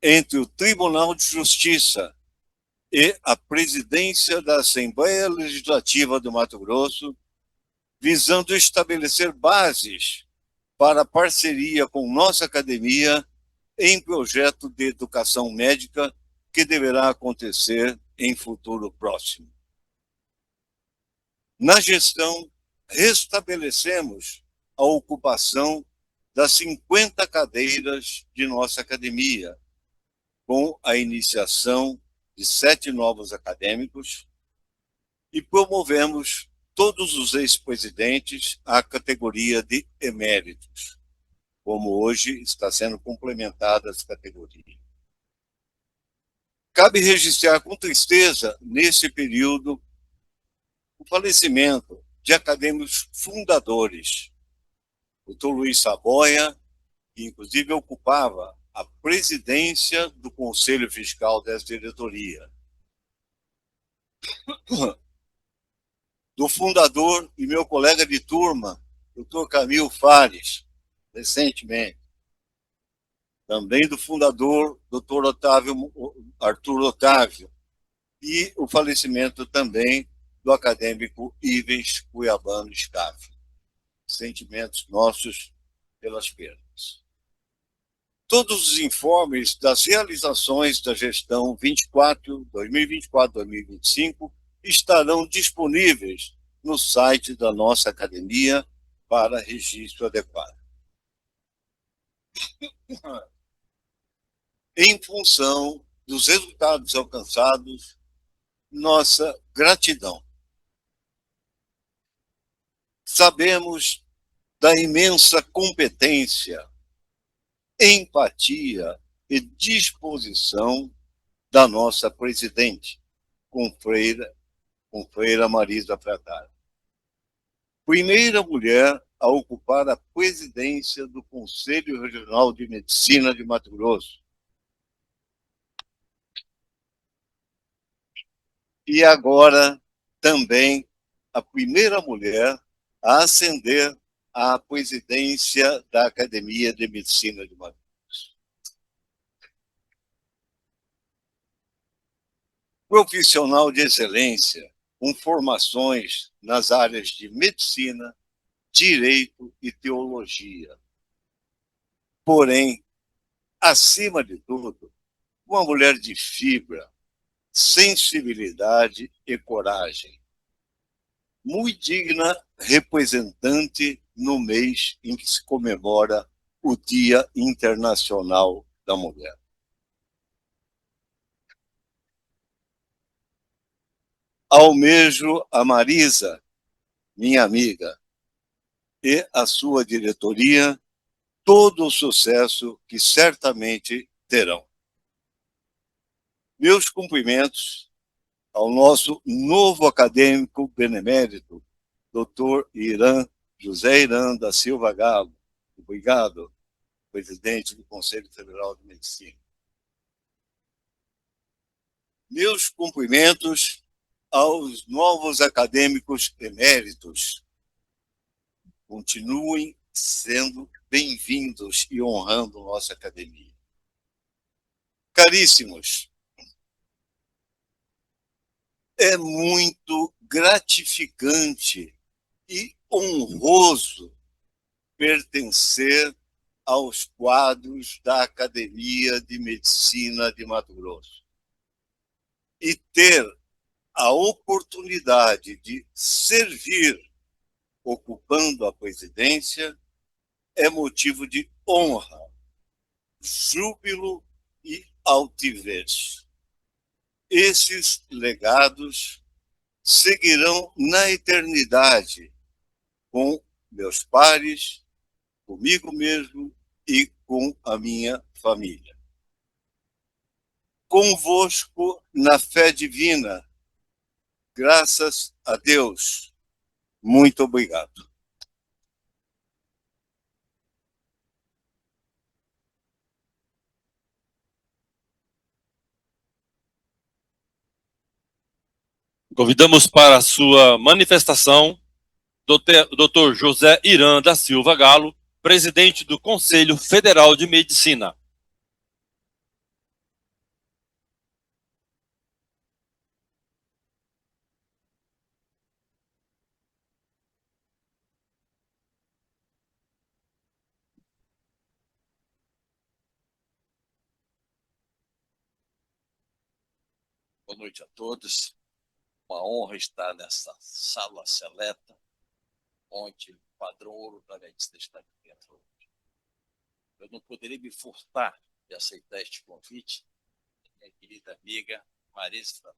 entre o Tribunal de Justiça e a presidência da Assembleia Legislativa do Mato Grosso, visando estabelecer bases para a parceria com nossa academia em projeto de educação médica que deverá acontecer em futuro próximo. Na gestão, restabelecemos a ocupação das 50 cadeiras de nossa academia, com a iniciação de 7 novos acadêmicos, e promovemos todos os ex-presidentes à categoria de eméritos, como hoje está sendo complementada essa categoria. Cabe registrar com tristeza, nesse período, o falecimento de acadêmicos fundadores. O Dr. Luiz Saboia, que inclusive ocupava a presidência do Conselho Fiscal dessa diretoria. Do fundador e meu colega de turma, Dr. Camilo Fares, recentemente. Também do fundador, Dr. Arthur Otávio, e o falecimento também do acadêmico Ivens Cuiabano Scaff. Sentimentos nossos pelas perdas. Todos os informes das realizações da gestão 2024-2025 estarão disponíveis no site da nossa academia para registro adequado. Em função dos resultados alcançados, nossa gratidão. Sabemos da imensa competência, empatia e disposição da nossa presidente, confreira Marisa Fratari. Primeira mulher a ocupar a presidência do Conselho Regional de Medicina de Mato Grosso. E agora também a primeira mulher a ascender à presidência da Academia de Medicina de Mato Grosso. Profissional de excelência, com formações nas áreas de medicina, direito e teologia. Porém, acima de tudo, uma mulher de fibra, sensibilidade e coragem. Muito digna representante no mês em que se comemora o Dia Internacional da Mulher. Almejo a Marisa, minha amiga, e a sua diretoria todo o sucesso que certamente terão. Meus cumprimentos ao nosso novo acadêmico benemérito, Dr. José Irã da Silva Galo. Obrigado, presidente do Conselho Federal de Medicina. Meus cumprimentos aos novos acadêmicos eméritos. Continuem sendo bem-vindos e honrando nossa academia. Caríssimos, é muito gratificante e honroso pertencer aos quadros da Academia de Medicina de Mato Grosso e ter a oportunidade de servir ocupando a presidência é motivo de honra, júbilo e altivez. Esses legados seguirão na eternidade com meus pares, comigo mesmo e com a minha família. Convosco na fé divina, graças a Deus. Muito obrigado. Convidamos para a sua manifestação Dr. José Irã da Silva Galo, presidente do Conselho Federal de Medicina. Boa noite a todos. Uma honra estar nessa sala seleta, onde padrão ouro da medicina está aqui dentro hoje. Eu não poderia me furtar de aceitar este convite, minha querida amiga Marisa,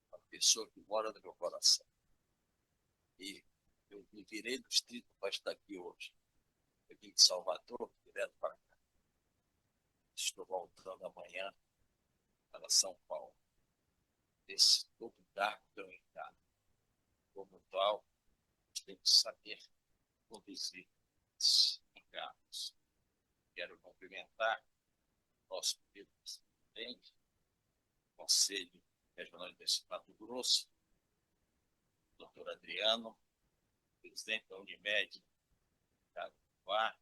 uma pessoa que mora no meu coração. E eu me virei do distrito para estar aqui hoje. Eu vim de Salvador, direto para cá. Estou voltando amanhã para São Paulo. Esse todo cargo que eu encaro. Como tal, tem que saber conduzir esses encargos. Quero cumprimentar nosso querido presidente, Conselho Regional de Mato Grosso, doutor Adriano, presidente da Unimed, Caruá,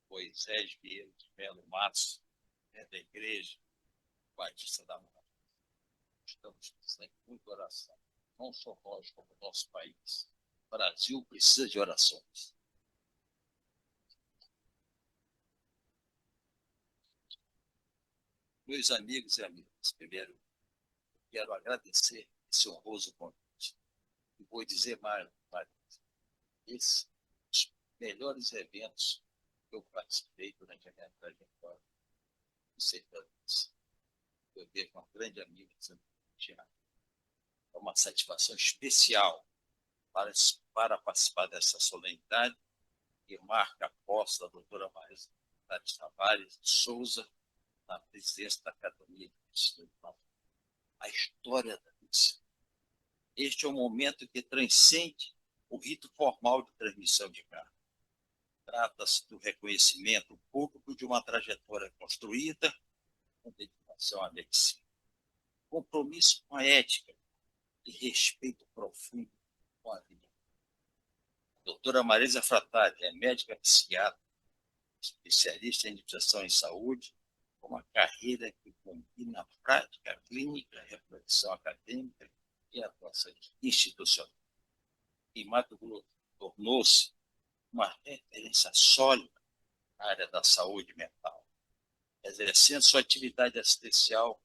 Moisés Vieira de Melo Matos, da Igreja Batista da Mata. Estamos sem muito oração, não só nós, como o nosso país. O Brasil precisa de orações. Meus amigos e amigas, primeiro, quero agradecer esse honroso convite. E vou dizer mais, esses os melhores eventos que eu participei durante a minha trajetória no sertão. Eu vejo uma grande amiga, Tiago. É uma satisfação especial para participar dessa solenidade que marca a posse da doutora Marisa Tavares de Souza na presidência da Academia de Medicina. A história da medicina. Este é um momento que transcende o rito formal de transmissão de cargo. Trata-se do reconhecimento público de uma trajetória construída com dedicação à medicina, compromisso com a ética e respeito profundo com a vida. A doutora Marisa Frattari é médica psiquiatra, especialista em administração em saúde, com uma carreira que combina a prática clínica, a reflexão acadêmica e a atuação institucional. Em Mato Grosso, tornou-se uma referência sólida na área da saúde mental, exercendo sua atividade assistencial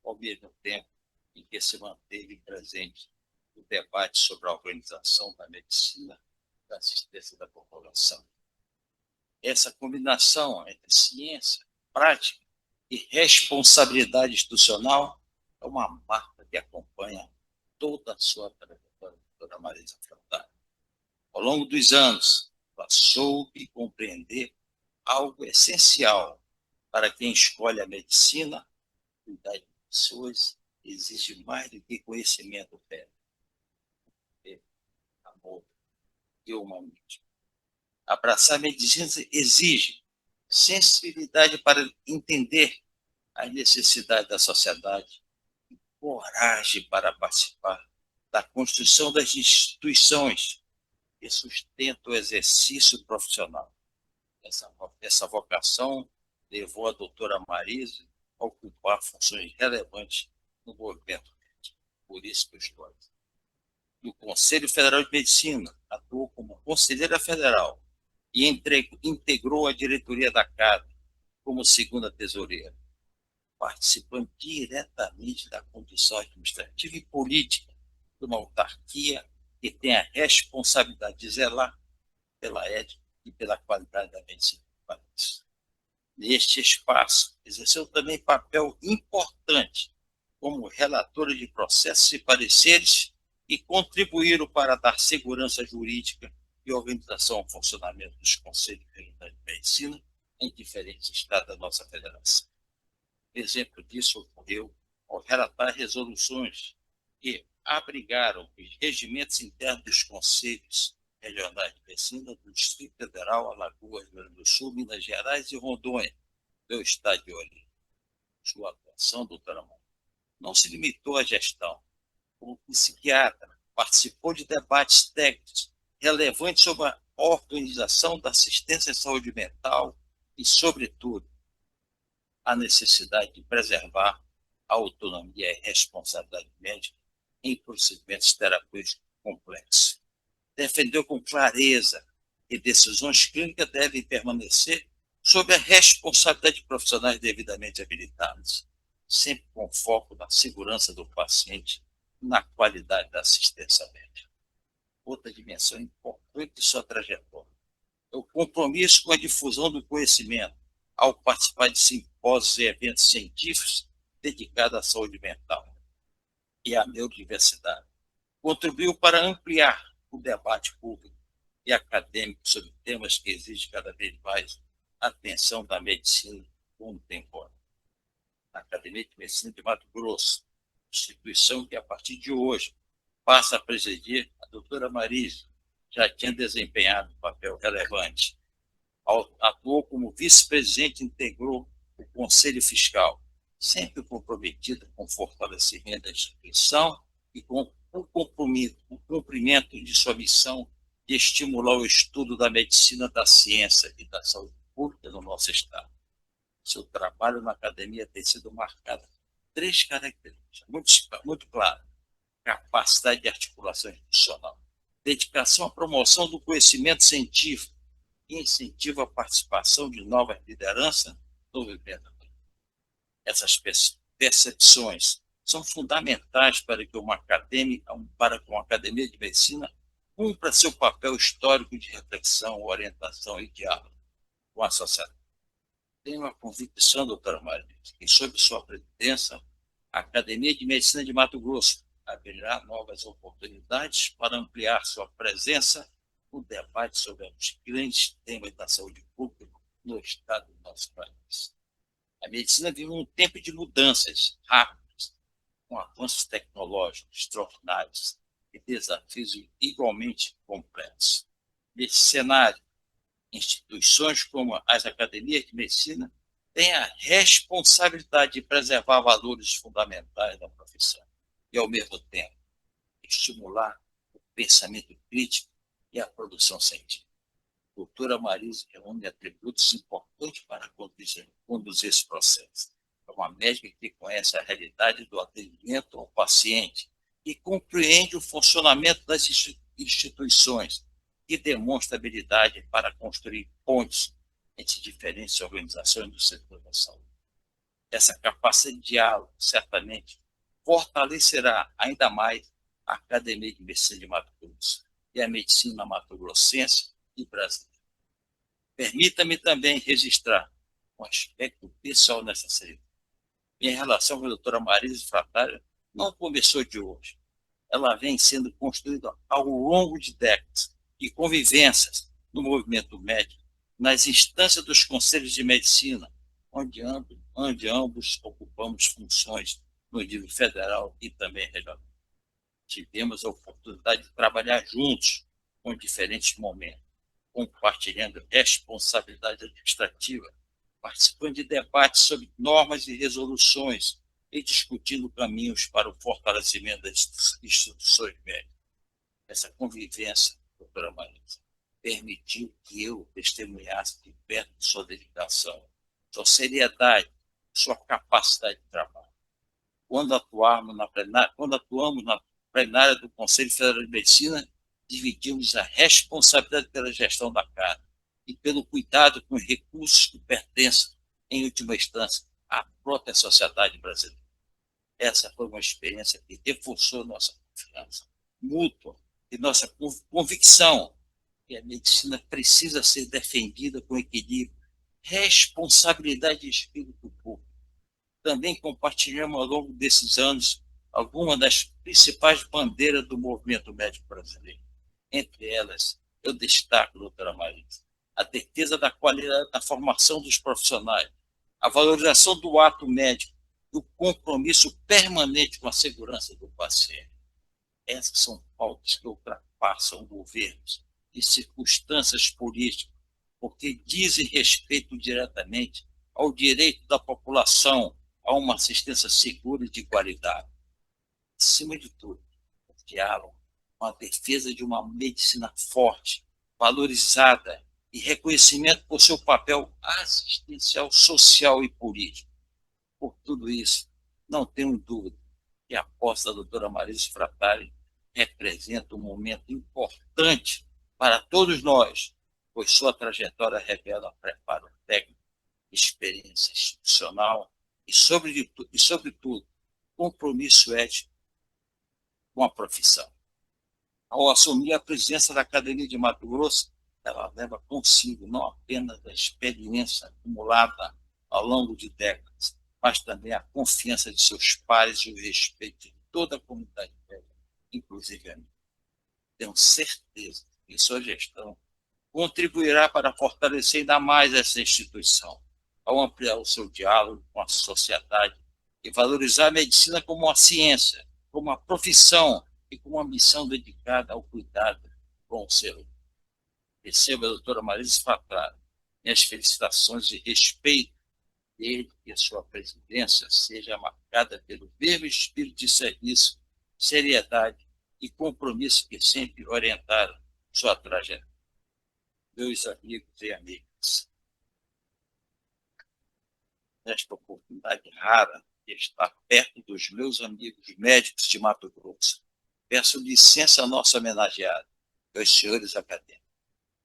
ao mesmo tempo em que se manteve presente no debate sobre a organização da medicina e da assistência da população. Essa combinação entre ciência, prática e responsabilidade institucional é uma marca que acompanha toda a sua trajetória, doutora Marisa Frattari. Ao longo dos anos, ela soube compreender algo essencial para quem escolhe a medicina. Cuidar de pessoas exige mais do que conhecimento técnico, amor e humanismo. Abraçar a medicina exige sensibilidade para entender as necessidades da sociedade e coragem para participar da construção das instituições que sustentam o exercício profissional. Essa vocação levou a doutora Marisa a ocupar funções relevantes no movimento médico. Por isso que eu estou aqui. No Conselho Federal de Medicina, atuou como conselheira federal e integrou a diretoria da CAD como segunda tesoureira, participando diretamente da condução administrativa e política de uma autarquia que tem a responsabilidade de zelar pela ética e pela qualidade da medicina do país. Neste espaço, exerceu também papel importante como relatora de processos e pareceres e contribuíram para dar segurança jurídica e organização ao funcionamento dos Conselhos Regionais de Medicina em diferentes estados da nossa federação. Exemplo disso ocorreu ao relatar resoluções que abrigaram os regimentos internos dos Conselhos Regionais de Medicina do Distrito Federal, Alagoas, Rio Grande do Sul, Minas Gerais e Rondônia, meu estado de origem. Sua atuação, doutora Marisa, não se limitou à gestão. Como psiquiatra, participou de debates técnicos relevantes sobre a organização da assistência à saúde mental e, sobretudo, a necessidade de preservar a autonomia e responsabilidade médica em procedimentos terapêuticos complexos. Defendeu com clareza que decisões clínicas devem permanecer sob a responsabilidade de profissionais devidamente habilitados, sempre com foco na segurança do paciente e na qualidade da assistência médica. outra dimensão importante de sua trajetória. É o compromisso com a difusão do conhecimento, ao participar de simpósios e eventos científicos dedicados à saúde mental e à neurodiversidade. Contribuiu para ampliar o debate público e acadêmico sobre temas que exigem cada vez mais atenção da medicina contemporânea. A Academia de Medicina de Mato Grosso, instituição que, a partir de hoje, passa a presidir a doutora Marisa, já tinha desempenhado um papel relevante. Atuou como vice-presidente e integrou o Conselho Fiscal, sempre comprometida com o fortalecimento da instituição e com o cumprimento de sua missão de estimular o estudo da medicina, da ciência e da saúde pública no nosso Estado. Seu trabalho na academia tem sido marcado por 3 características muito claras: capacidade de articulação institucional, dedicação à promoção do conhecimento científico e incentivo à participação de novas lideranças no movimento. Essas percepções são fundamentais para que uma academia de medicina cumpra seu papel histórico de reflexão, orientação e diálogo com a sociedade. Tenho a convicção, doutora Maria, que sob sua presidência, a Academia de Medicina de Mato Grosso abrirá novas oportunidades para ampliar sua presença no debate sobre os grandes temas da saúde pública no estado do nosso país. A medicina vive um tempo de mudanças rápidas, com avanços tecnológicos extraordinários e desafios igualmente complexos. Nesse cenário, instituições como as academias de medicina têm a responsabilidade de preservar valores fundamentais da profissão e, ao mesmo tempo, estimular o pensamento crítico e a produção científica. A doutora Marisa reúne atributos importantes para conduzir esse processo. É uma médica que conhece a realidade do atendimento ao paciente e compreende o funcionamento das instituições e demonstra habilidade para construir pontes entre diferentes organizações do setor da saúde. Essa capacidade de diálogo, certamente, fortalecerá ainda mais a Academia de Medicina de Mato Grosso e a medicina mato-grossense e brasileira. Permita-me também registrar um aspecto pessoal nessa cerimônia. Minha relação com a doutora Marisa Frattari não começou de hoje. Ela vem sendo construída ao longo de décadas de convivências no movimento médico, nas instâncias dos conselhos de medicina, onde ambos ocupamos funções no nível federal e também regional. Tivemos a oportunidade de trabalhar juntos com diferentes momentos, compartilhando responsabilidade administrativa, participando de debates sobre normas e resoluções e discutindo caminhos para o fortalecimento das instituições médicas. Essa convivência, doutora Marisa, permitiu que eu testemunhasse de perto de sua dedicação, sua seriedade, sua capacidade de trabalho. Quando atuamos na plenária do Conselho Federal de Medicina, dividimos a responsabilidade pela gestão da casa e pelo cuidado com os recursos que pertencem, em última instância, à própria sociedade brasileira. Essa foi uma experiência que reforçou nossa confiança mútua e nossa convicção que a medicina precisa ser defendida com equilíbrio, responsabilidade e espírito público. Também compartilhamos ao longo desses anos algumas das principais bandeiras do movimento médico brasileiro. Entre elas, eu destaco, doutora Marisa, a defesa da qualidade da formação dos profissionais, a valorização do ato médico e o compromisso permanente com a segurança do paciente. Essas são pautas que ultrapassam governos e circunstâncias políticas, porque dizem respeito diretamente ao direito da população a uma assistência segura e de qualidade. Acima de tudo, o diálogo, uma defesa de uma medicina forte, valorizada e reconhecimento por seu papel assistencial, social e político. Por tudo isso, não tenho dúvida que a posse da doutora Marisa Frattari representa um momento importante para todos nós, pois sua trajetória revela preparo técnico, experiência institucional e, sobretudo, compromisso ético com a profissão. Ao assumir a presidência da Academia de Mato Grosso, ela leva consigo não apenas a experiência acumulada ao longo de décadas, mas também a confiança de seus pares e o respeito de toda a comunidade velha, inclusive a mim. Tenho certeza que sua gestão contribuirá para fortalecer ainda mais essa instituição, ao ampliar o seu diálogo com a sociedade e valorizar a medicina como uma ciência, como uma profissão e como uma missão dedicada ao cuidado com o ser humano. Receba a doutora Marisa Fataro minhas felicitações e respeito desde que a sua presidência seja marcada pelo mesmo espírito de serviço, seriedade e compromisso que sempre orientaram sua trajetória. Meus amigos e amigas, nesta oportunidade rara de estar perto dos meus amigos médicos de Mato Grosso, peço licença à nossa homenageada, aos senhores acadêmicos,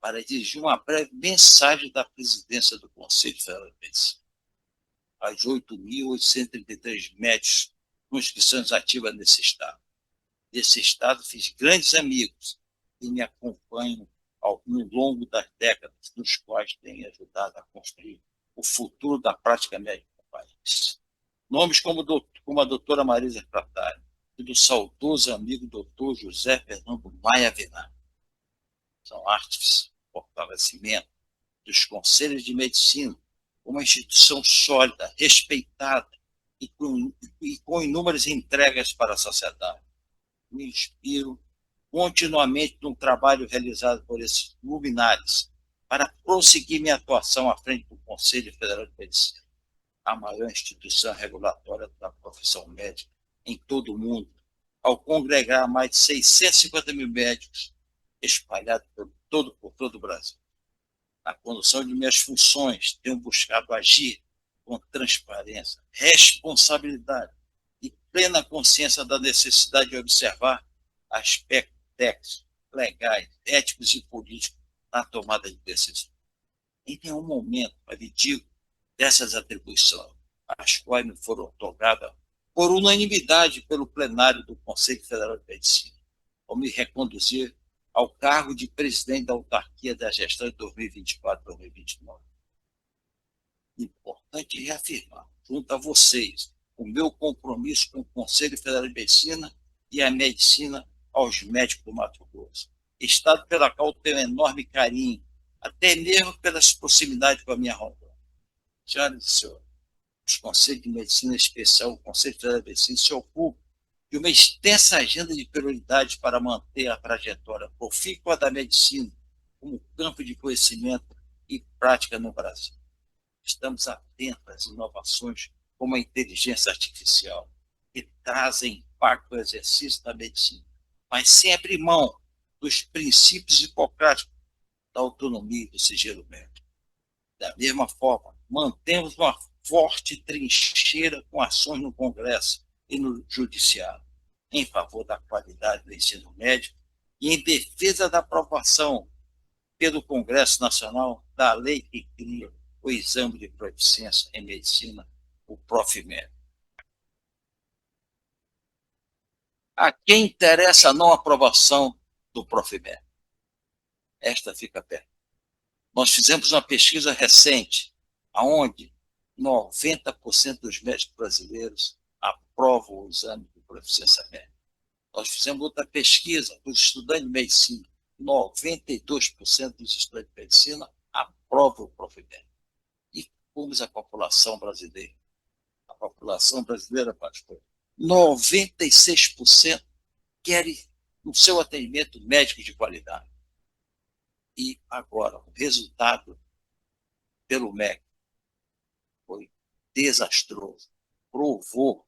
para dirigir uma breve mensagem da presidência do Conselho Federal de Medicina. As 8.833 médicos com inscrições ativas nesse estado. Nesse estado fiz grandes amigos que me acompanham ao longo das décadas, nos quais tenho ajudado a construir o futuro da prática médica do país. Nomes como a doutora Marisa Fataro e do saudoso amigo doutor José Fernando Maia Vinagre são artífices do fortalecimento dos conselhos de medicina, uma instituição sólida, respeitada e com inúmeras entregas para a sociedade. Me inspiro continuamente no trabalho realizado por esses luminares para prosseguir minha atuação à frente do Conselho Federal de Medicina, a maior instituição regulatória da profissão médica em todo o mundo, ao congregar mais de 650 mil médicos espalhados por todo o Brasil. Na condução de minhas funções, tenho buscado agir com transparência, responsabilidade e plena consciência da necessidade de observar aspectos técnicos, legais, éticos e políticos na tomada de decisão. Em nenhum momento digo dessas atribuições, as quais me foram otorgadas por unanimidade pelo plenário do Conselho Federal de Medicina, ao me reconduzir ao cargo de presidente da autarquia da gestão de 2024-2029. Importante reafirmar, junto a vocês, o meu compromisso com o Conselho Federal de Medicina e a medicina aos médicos do Mato Grosso, estado pela qual tenho enorme carinho, até mesmo pelas proximidades com a minha ronda. Senhoras e senhores, os Conselhos de Medicina Especial, o Conselho Federal de Medicina, se ocupa de uma extensa agenda de prioridades para manter a trajetória profícua da medicina como campo de conhecimento e prática no Brasil. Estamos atentos às inovações como a inteligência artificial, que trazem impacto ao exercício da medicina, mas sem abrir mão dos princípios hipocráticos da autonomia e do sigilo médico. Da mesma forma, mantemos uma forte trincheira com ações no Congresso e no Judiciário, em favor da qualidade do ensino médico e em defesa da aprovação pelo Congresso Nacional da lei que cria o exame de proficiência em medicina, o PROFMED. A quem interessa a não aprovação do PROFMED? Esta fica perto. Nós fizemos uma pesquisa recente, onde 90% dos médicos brasileiros aprovam o exame de proficiência médica. Nós fizemos outra pesquisa dos estudantes de medicina. 92% dos estudantes de medicina aprovam o PROFMED. E fomos a população brasileira. A população brasileira, pastor, 96% querem no seu atendimento médico de qualidade. E agora, o resultado pelo MEC foi desastroso. Provou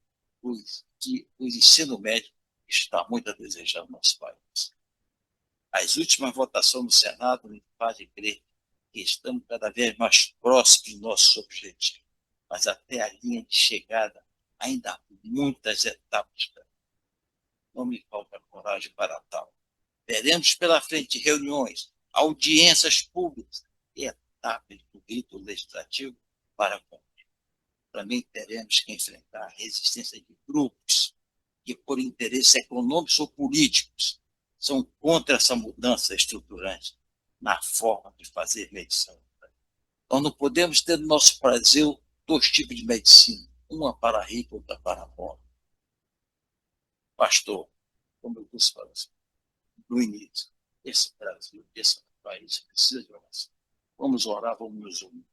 que o ensino médio está muito a desejar no nosso país. As últimas votações no Senado me fazem crer que estamos cada vez mais próximos dos nossos objetivos, mas até a linha de chegada ainda há muitas etapas. Não me falta coragem para tal. Teremos pela frente reuniões, audiências públicas e etapas do rito legislativo para cumprir. Também teremos que enfrentar a resistência de grupos que, por interesses econômicos ou políticos, são contra essa mudança estruturante na forma de fazer medicina. Nós não podemos ter no nosso Brasil dois tipos de medicina, uma para rico e outra para pobre. Pastor, como eu disse para você, no início, esse Brasil, esse país precisa de oração. Vamos orar, vamos nos unir,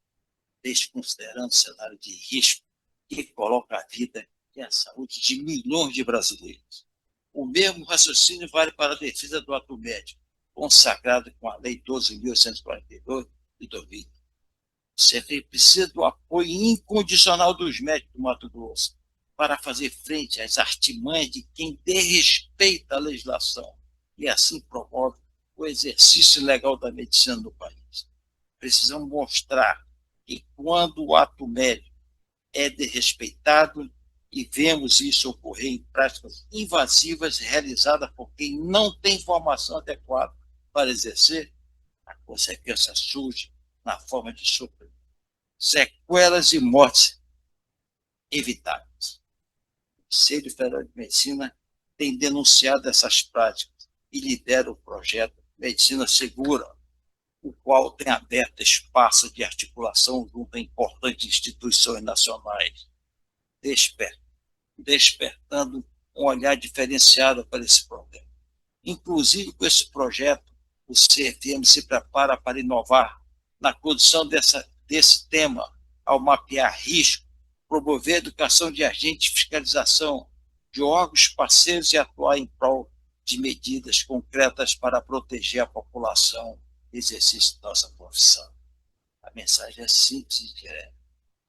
desconsiderando o cenário de risco que coloca a vida e a saúde de milhões de brasileiros. O mesmo raciocínio vale para a defesa do ato médico, consagrado com a Lei 12.842 de 2000. Você precisa do apoio incondicional dos médicos do Mato Grosso para fazer frente às artimanhas de quem desrespeita a legislação e assim promove o exercício legal da medicina no país. Precisamos mostrar que quando o ato médico é desrespeitado, e vemos isso ocorrer em práticas invasivas realizadas por quem não tem formação adequada para exercer, a consequência surge na forma de sofrimento, sequelas e mortes evitáveis. O Conselho Federal de Medicina tem denunciado essas práticas e lidera o projeto Medicina Segura, o qual tem aberto espaço de articulação junto a importantes instituições nacionais, despertando um olhar diferenciado para esse problema. Inclusive, com esse projeto, o CFM se prepara para inovar na condução desse tema, ao mapear risco, promover a educação de agentes de fiscalização, de órgãos parceiros e atuar em prol de medidas concretas para proteger a população e exercício da nossa profissão. A mensagem é simples e direta.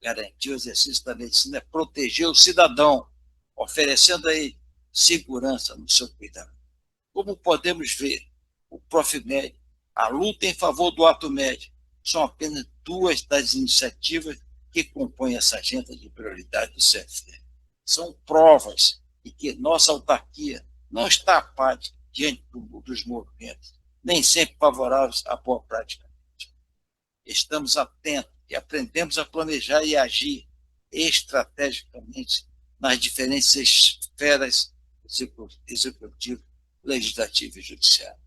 Garantir o exercício da medicina é proteger o cidadão, oferecendo a ele segurança no seu cuidado. Como podemos ver, o Profmed, a luta em favor do ato médico, são apenas duas das iniciativas que compõem essa agenda de prioridade do CFM. São provas de que nossa autarquia não está apática diante dos movimentos, nem sempre favoráveis à boa prática. Estamos atentos e aprendemos a planejar e agir estrategicamente nas diferentes esferas executiva, legislativa e judiciária.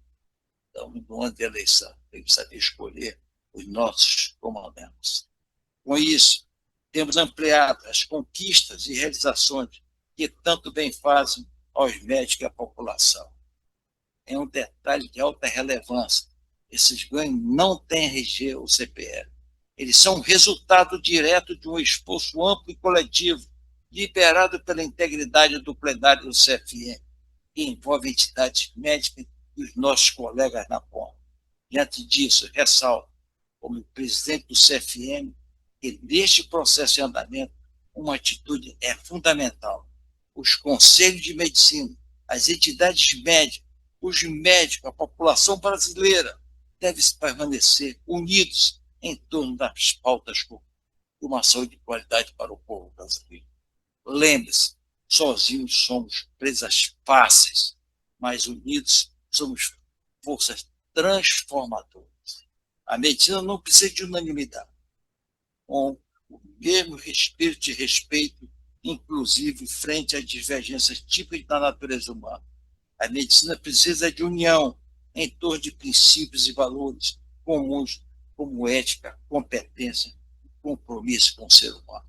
Então, no ano de eleição, temos que saber escolher os nossos comandantes. Com isso, temos ampliado as conquistas e realizações que tanto bem fazem aos médicos e à população. É um detalhe de alta relevância. Esses ganhos não têm RG ou CPF. Eles são resultado direto de um esforço amplo e coletivo, liberado pela integridade do plenário do CFM, que envolve entidades médicas e os nossos colegas na ponta. Diante disso, ressalto, como presidente do CFM, que neste processo em andamento, uma atitude é fundamental. Os conselhos de medicina, as entidades médicas, os médicos, a população brasileira, devem permanecer unidos em torno das pautas de uma saúde de qualidade para o povo brasileiro. Lembre-se, sozinhos somos presas fáceis, mas unidos somos forças transformadoras. A medicina não precisa de unanimidade. Com o mesmo espírito de respeito, inclusive frente às divergências típicas da natureza humana. A medicina precisa de união em torno de princípios e valores comuns, como ética, competência e compromisso com o ser humano.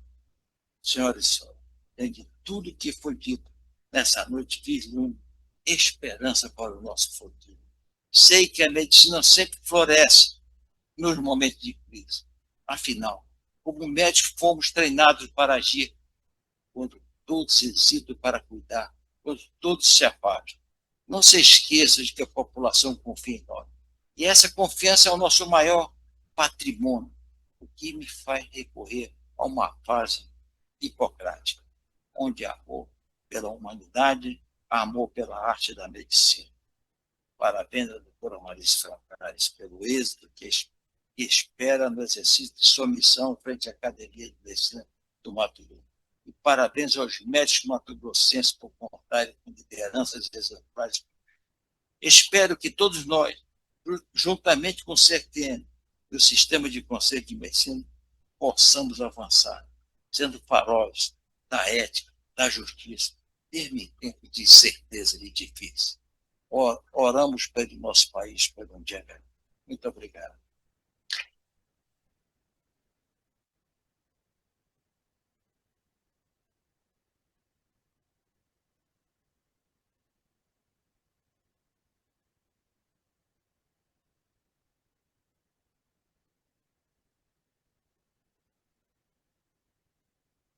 Senhoras e senhores, de tudo que foi dito nessa noite, vislumbre esperança para o nosso futuro. Sei que a medicina sempre floresce nos momentos de crise. Afinal, como médicos, fomos treinados para agir quando todos hesitam para cuidar, quando todos se afastam. Não se esqueça de que a população confia em nós. E essa confiança é o nosso maior patrimônio, o que me faz recorrer a uma frase hipocrática, onde há amor pela humanidade, há amor pela arte da medicina. Parabéns à doutora Marisa Francares pelo êxito que espera no exercício de sua missão frente à Academia de Medicina do Mato Grosso. E parabéns aos médicos mato-grossenses por contarem com lideranças exemplares. Espero que todos nós, juntamente com o CFM e o Sistema de Conselho de Medicina, possamos avançar, sendo faróis da ética, da justiça, mesmo em tempos de incerteza e difícil. oramos pelo nosso país, pelo um dia melhor. Muito obrigado.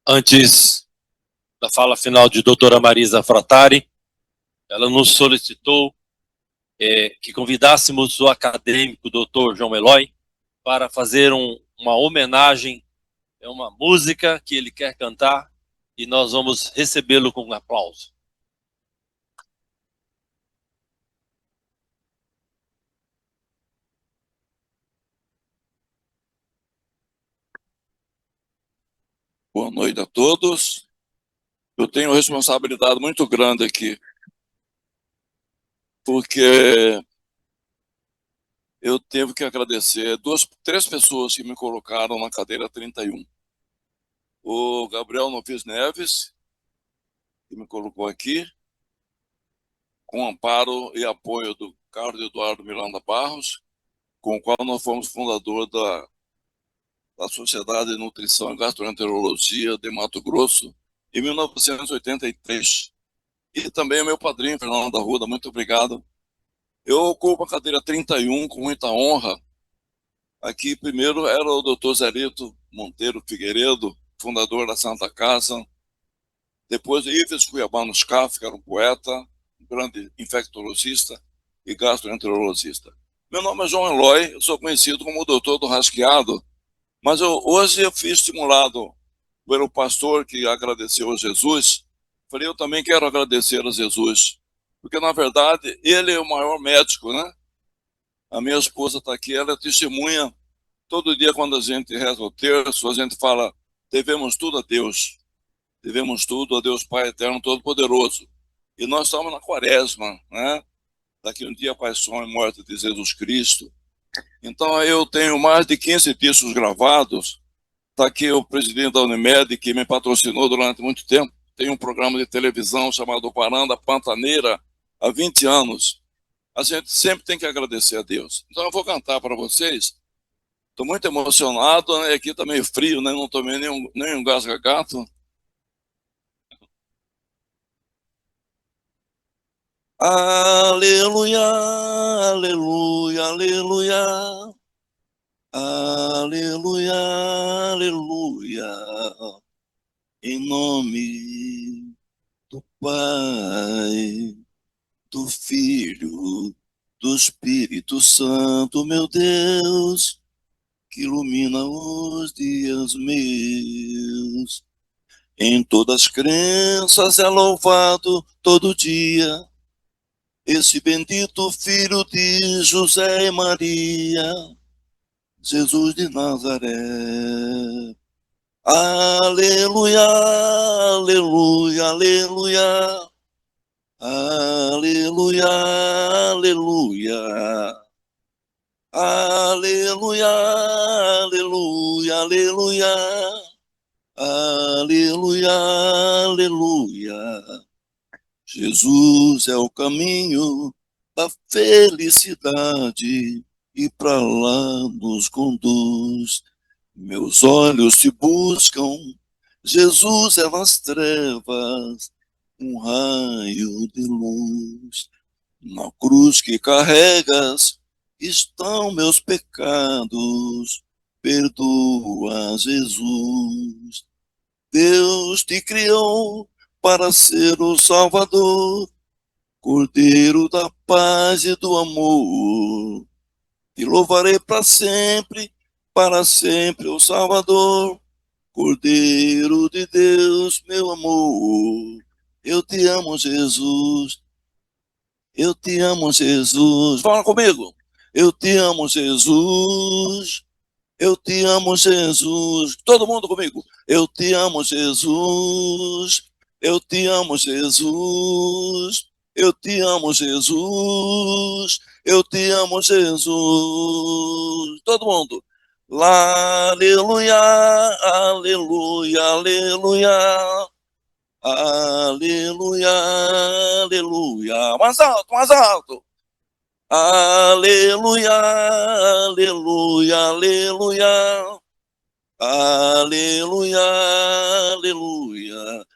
Antes da fala final de doutora Marisa Frattari, ela nos solicitou que convidássemos o acadêmico doutor João Eloy para fazer uma homenagem, uma música que ele quer cantar, e nós vamos recebê-lo com um aplauso. Boa noite a todos. Eu tenho uma responsabilidade muito grande aqui, porque eu tenho que agradecer três pessoas que me colocaram na cadeira 31. O Gabriel Novis Neves, que me colocou aqui, com amparo e apoio do Carlos Eduardo Miranda Barros, com o qual nós fomos fundador da Sociedade de Nutrição e Gastroenterologia de Mato Grosso, em 1983. E também o meu padrinho, Fernando Arruda, muito obrigado. Eu ocupo a cadeira 31 com muita honra. Aqui, primeiro, era o Dr. Zerito Monteiro Figueiredo, fundador da Santa Casa. Depois, Ives Cuiabá Scaff, que era um poeta, um grande infectologista e gastroenterologista. Meu nome é João Eloy, eu sou conhecido como o doutor do rasqueado, mas hoje eu fui estimulado pelo pastor que agradeceu a Jesus. Falei, eu também quero agradecer a Jesus, porque, na verdade, ele é o maior médico, né? A minha esposa está aqui, ela é testemunha. Todo dia, quando a gente reza o terço, a gente fala, devemos tudo a Deus. Devemos tudo a Deus Pai Eterno Todo-Poderoso. E nós estamos na quaresma, né? Daqui um dia, paixão e morte de Jesus Cristo. Então, eu tenho mais de 15 discos gravados. Está aqui o presidente da Unimed, que me patrocinou durante muito tempo. Tem um programa de televisão chamado Varanda Pantaneira, há 20 anos. A gente sempre tem que agradecer a Deus. Então, eu vou cantar para vocês. Estou muito emocionado, né? Aqui está meio frio, né? Não tomei nenhum gasga-gato. Aleluia, aleluia, aleluia. Aleluia, aleluia. Em nome do Pai, do Filho, do Espírito Santo, meu Deus, que ilumina os dias meus. Em todas as crenças é louvado todo dia esse bendito Filho de José e Maria, Jesus de Nazaré. Aleluia, aleluia, aleluia. Aleluia, aleluia. Aleluia, aleluia, aleluia. Aleluia, aleluia. Jesus é o caminho da felicidade e para lá nos conduz. Meus olhos te buscam, Jesus é nas trevas, um raio de luz. Na cruz que carregas estão meus pecados, perdoa, Jesus. Deus te criou para ser o Salvador, Cordeiro da paz e do amor. Te louvarei para sempre o Salvador, Cordeiro de Deus, meu amor. Eu te amo, Jesus. Eu te amo, Jesus. Fala comigo. Eu te amo, Jesus. Eu te amo, Jesus. Todo mundo comigo. Eu te amo, Jesus. Eu te amo, Jesus. Eu te amo, Jesus. Eu te amo, Jesus. Todo mundo. Lá, aleluia, aleluia, aleluia. Aleluia, aleluia. Mais alto, mais alto. Aleluia, aleluia, aleluia. Aleluia, aleluia.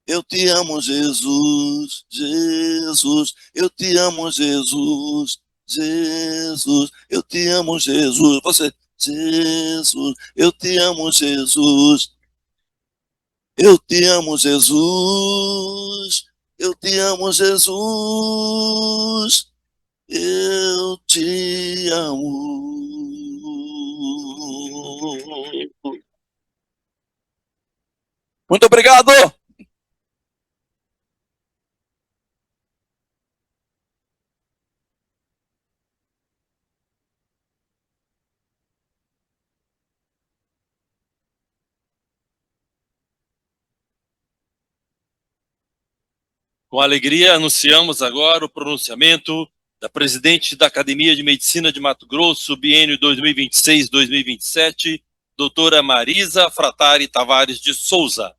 Eu te amo, Jesus, Jesus. Eu te amo, Jesus, Jesus. Eu te amo, Jesus. Você, Jesus. Eu te amo, Jesus. Eu te amo, Jesus. Eu te amo, Jesus. Eu te amo. Muito obrigado. Com alegria, anunciamos agora o pronunciamento da presidente da Academia de Medicina de Mato Grosso, biênio 2026-2027, doutora Marisa Fratari Tavares de Souza.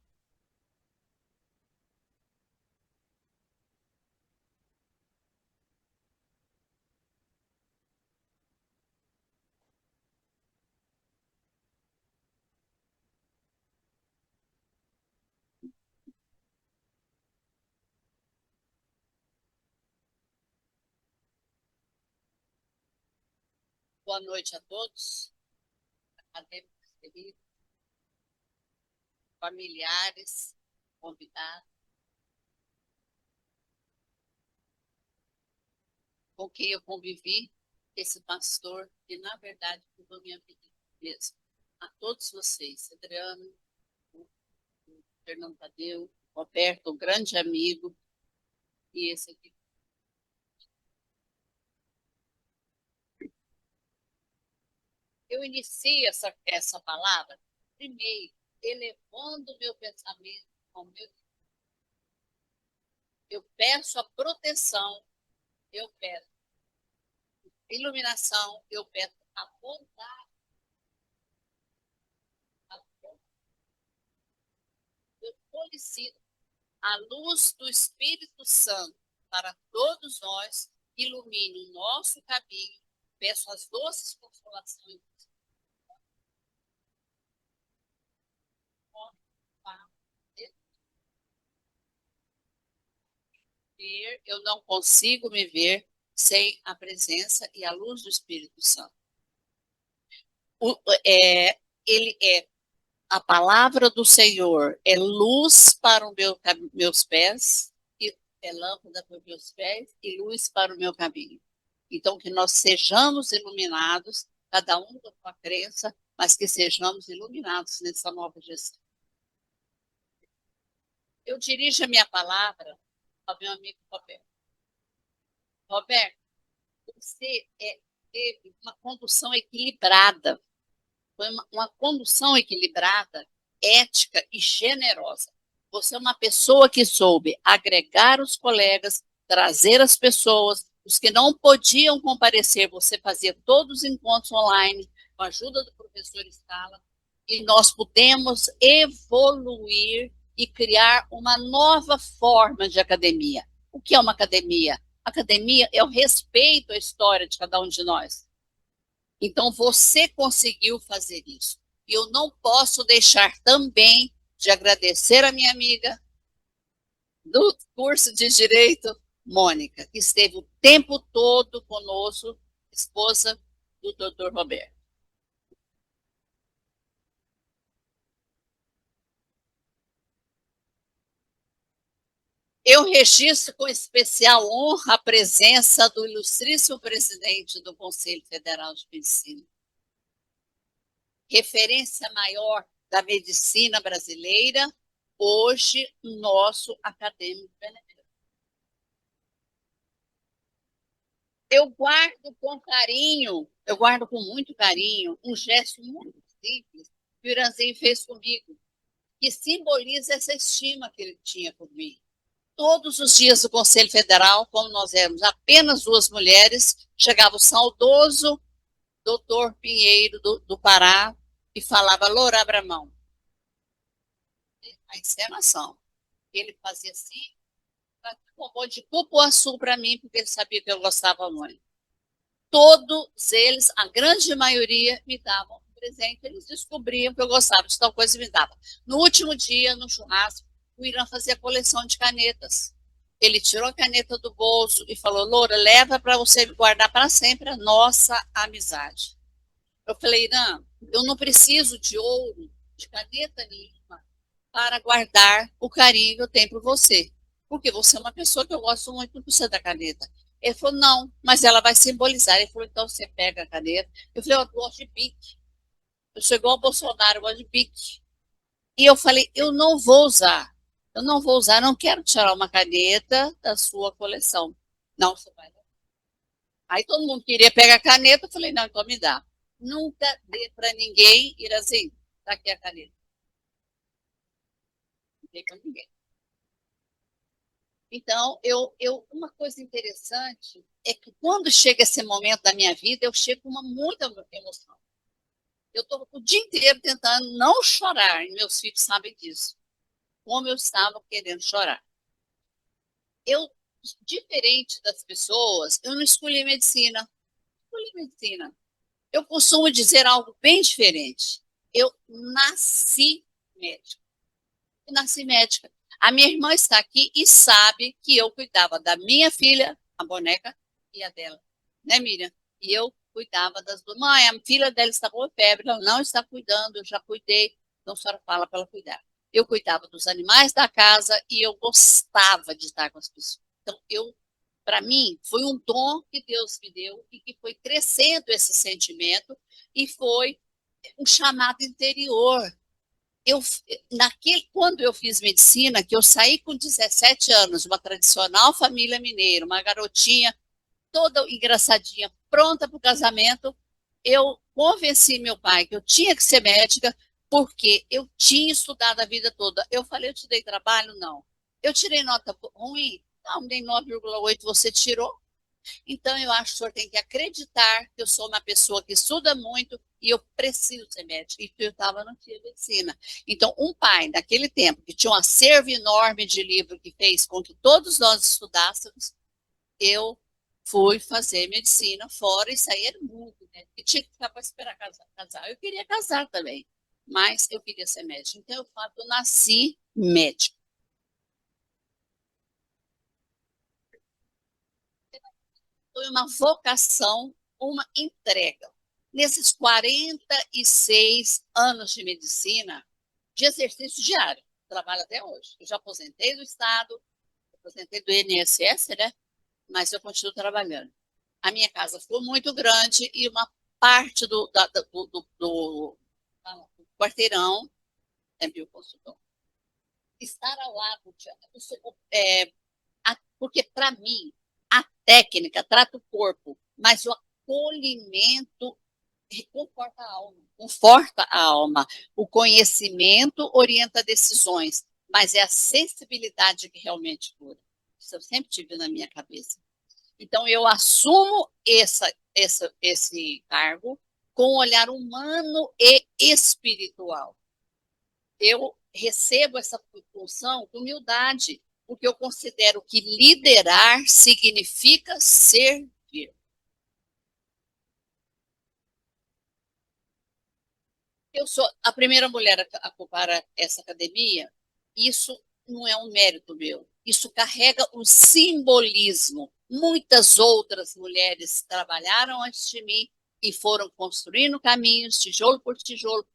Boa noite a todos, acadêmicos queridos, familiares, convidados, com quem eu convivi, esse pastor que, na verdade, mudou minha vida mesmo. A todos vocês, Adriano, o Fernando Tadeu, Roberto, um grande amigo, e esse aqui. Eu inicio essa palavra, primeiro, elevando o meu pensamento ao meu. Eu peço a proteção, eu peço iluminação, eu peço a bondade. Eu solicito a luz do Espírito Santo para todos nós, ilumine o nosso caminho. Peço as doces consolações. Eu não consigo me ver sem a presença e a luz do Espírito Santo. Ele é a palavra do Senhor, é luz para os meus pés, e é lâmpada para os meus pés e luz para o meu caminho. Então, que nós sejamos iluminados, cada um com a sua crença, mas que sejamos iluminados nessa nova gestão. Eu dirijo a minha palavra ao meu amigo Roberto. Roberto, você teve uma condução equilibrada, foi uma condução equilibrada, ética e generosa. Você é uma pessoa que soube agregar os colegas, trazer as pessoas, os que não podiam comparecer, você fazia todos os encontros online, com a ajuda do professor Scala, e nós pudemos evoluir e criar uma nova forma de academia. O que é uma academia? Academia é o respeito à história de cada um de nós. Então, você conseguiu fazer isso. E eu não posso deixar também de agradecer a minha amiga do curso de Direito, Mônica, que esteve o tempo todo conosco, esposa do Dr. Roberto. Eu registro com especial honra a presença do ilustríssimo presidente do Conselho Federal de Medicina, referência maior da medicina brasileira, hoje nosso acadêmico benemérito. Eu guardo com carinho, eu guardo com muito carinho, um gesto muito simples que o Iranzinho fez comigo, que simboliza essa estima que ele tinha por mim. Todos os dias do Conselho Federal, como nós éramos apenas duas mulheres, chegava o saudoso doutor Pinheiro do Pará e falava: Loura, abra a mão. A encenação. Ele fazia assim, um monte de cupuaçu para mim, porque ele sabia que eu gostava muito. Todos eles, a grande maioria, me davam um presente. Eles descobriam que eu gostava de tal coisa e me davam. No último dia, no churrasco, o Irã fazia coleção de canetas. Ele tirou a caneta do bolso e falou: Loura, leva para você guardar para sempre a nossa amizade. Eu falei: Irã, eu não preciso de ouro, de caneta nenhuma, para guardar o carinho que eu tenho por você. Porque você é uma pessoa que eu gosto muito, não precisa da caneta. Ele falou: não, mas ela vai simbolizar. Ele falou: então você pega a caneta. Eu falei: eu gosto de bique. Eu sou igual ao Bolsonaro, eu gosto de bique. E eu falei: eu não vou usar. Eu não vou usar, não quero tirar uma caneta da sua coleção. Não, você vai. Aí todo mundo queria pegar a caneta, eu falei: não, então me dá. Nunca dê para ninguém ir assim, tá aqui a caneta. Não dei para ninguém. Então, uma coisa interessante é que quando chega esse momento da minha vida, eu chego com muita emoção. Eu estou o dia inteiro tentando não chorar, e meus filhos sabem disso. Como eu estava querendo chorar. Eu, diferente das pessoas, eu não escolhi medicina. Escolhi medicina. Eu costumo dizer algo bem diferente. Eu nasci médica. Eu nasci médica. A minha irmã está aqui e sabe que eu cuidava da minha filha, a boneca, e a dela, né, Miriam? E eu cuidava das duas. Mãe, a filha dela está com febre, ela não está cuidando, eu já cuidei. Então a senhora fala para ela cuidar. Eu cuidava dos animais da casa e eu gostava de estar com as pessoas. Então, para mim, foi um dom que Deus me deu e que foi crescendo esse sentimento e foi um chamado interior. Quando eu fiz medicina, que eu saí com 17 anos, uma tradicional família mineira, uma garotinha toda engraçadinha, pronta para o casamento, eu convenci meu pai que eu tinha que ser médica, porque eu tinha estudado a vida toda. Eu falei: eu te dei trabalho? Não. Eu tirei nota ruim? Não, dei 9,8, você tirou? Então, eu acho que o senhor tem que acreditar que eu sou uma pessoa que estuda muito e eu preciso ser médica. E eu estava no dia de medicina. Então, um pai, naquele tempo, que tinha um acervo enorme de livro que fez com que todos nós estudássemos, eu fui fazer medicina fora e saí era muito, né? E tinha que ficar para esperar casar. Eu queria casar também, mas eu queria ser médica. Então, eu falo que eu nasci médica. Foi uma vocação, uma entrega. Nesses 46 anos de medicina, de exercício diário, trabalho até hoje. Eu já aposentei do Estado, aposentei do INSS, né? Mas eu continuo trabalhando. A minha casa ficou muito grande e uma parte do quarteirão é meu consultor. Estar ao lado, porque para mim, a técnica trata o corpo, mas o acolhimento conforta a alma. O conhecimento orienta decisões, mas é a sensibilidade que realmente cura. Isso eu sempre tive na minha cabeça. Então, eu assumo esse cargo com um olhar humano e espiritual. Eu recebo essa função com humildade, porque eu considero que liderar significa servir. Eu sou a primeira mulher a ocupar essa academia. Isso não é um mérito meu. Isso carrega um simbolismo. Muitas outras mulheres trabalharam antes de mim e foram construindo caminhos, tijolo por tijolo.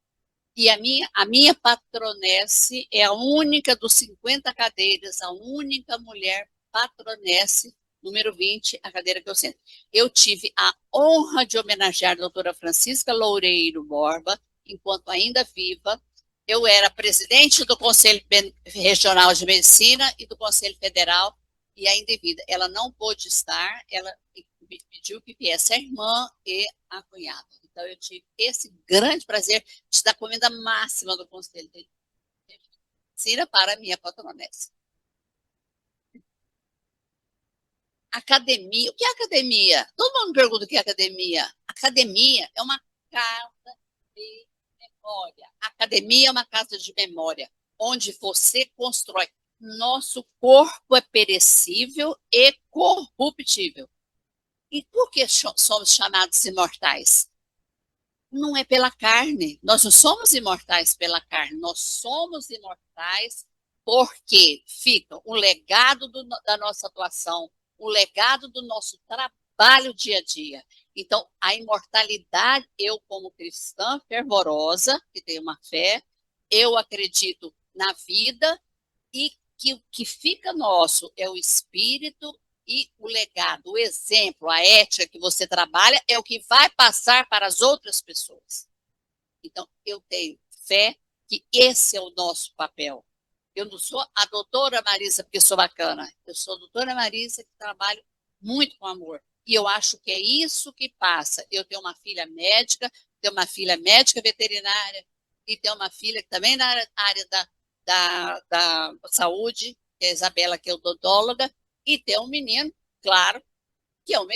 E a minha patronesse é a única dos 50 cadeiras, a única mulher patronesse, número 20, a cadeira que eu sento. Eu tive a honra de homenagear a doutora Francisca Loureiro Borba, enquanto ainda viva. Eu era presidente do Conselho Regional de Medicina e do Conselho Federal, e ainda em vida. Ela não pôde estar, ela me pediu que viesse a irmã e a cunhada. Então, eu tive esse grande prazer de dar comenda máxima do Conselho de Medicina para a minha patronessa. Academia. O que é academia? Todo mundo me pergunta o que é academia. Academia é uma casa de memória. Academia é uma casa de memória, onde você constrói Nosso corpo é perecível e corruptível. E por que somos chamados imortais? Não é pela carne. Nós não somos imortais pela carne. Nós somos imortais porque fica o legado da nossa atuação, o legado do nosso trabalho dia a dia. Então, a imortalidade, eu como cristã fervorosa, que tenho uma fé, eu acredito na vida e que o que fica nosso é o espírito e o legado, o exemplo, a ética que você trabalha é o que vai passar para as outras pessoas. Então, eu tenho fé que esse é o nosso papel. Eu não sou a doutora Marisa porque sou bacana, eu sou a doutora Marisa que trabalho muito com amor. E eu acho que é isso que passa. Eu tenho uma filha médica, tenho uma filha médica veterinária e tenho uma filha que também na área da saúde, que é a Isabela, que é odontóloga, e tem um menino, claro, que é um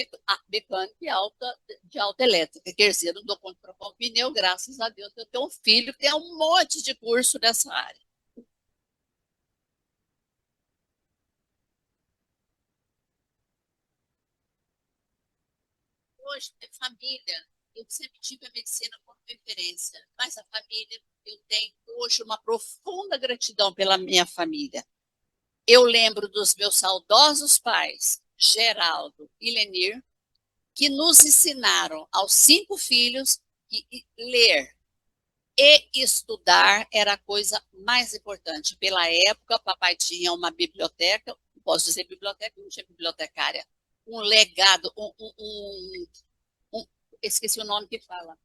mecânico de alta elétrica. Quer dizer, não dou conta para trocar um pneu, graças a Deus, eu tenho um filho que tem um monte de curso nessa área. Hoje, é família. Eu sempre tive a medicina como referência, mas a família, eu tenho hoje uma profunda gratidão pela minha família. Eu lembro dos meus saudosos pais, Geraldo e Lenir, que nos ensinaram aos 5 filhos que ler e estudar era a coisa mais importante. Pela época, papai tinha uma biblioteca, posso dizer biblioteca, não tinha bibliotecária, um legado, esqueci o nome que fala,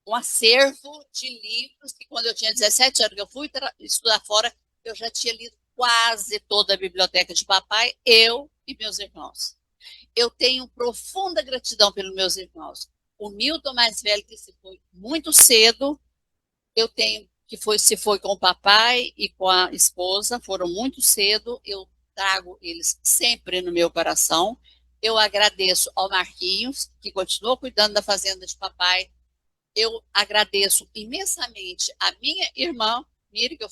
um acervo de livros que quando eu tinha 17 anos, eu fui estudar fora, eu já tinha lido quase toda a biblioteca de papai, eu e meus irmãos. Eu tenho profunda gratidão pelos meus irmãos. O Milton mais velho, que se foi muito cedo, eu tenho que se foi com o papai e com a esposa, foram muito cedo, eu trago eles sempre no meu coração. Eu agradeço ao Marquinhos, que continuou cuidando da fazenda de papai. Eu agradeço imensamente a minha irmã, Miri, que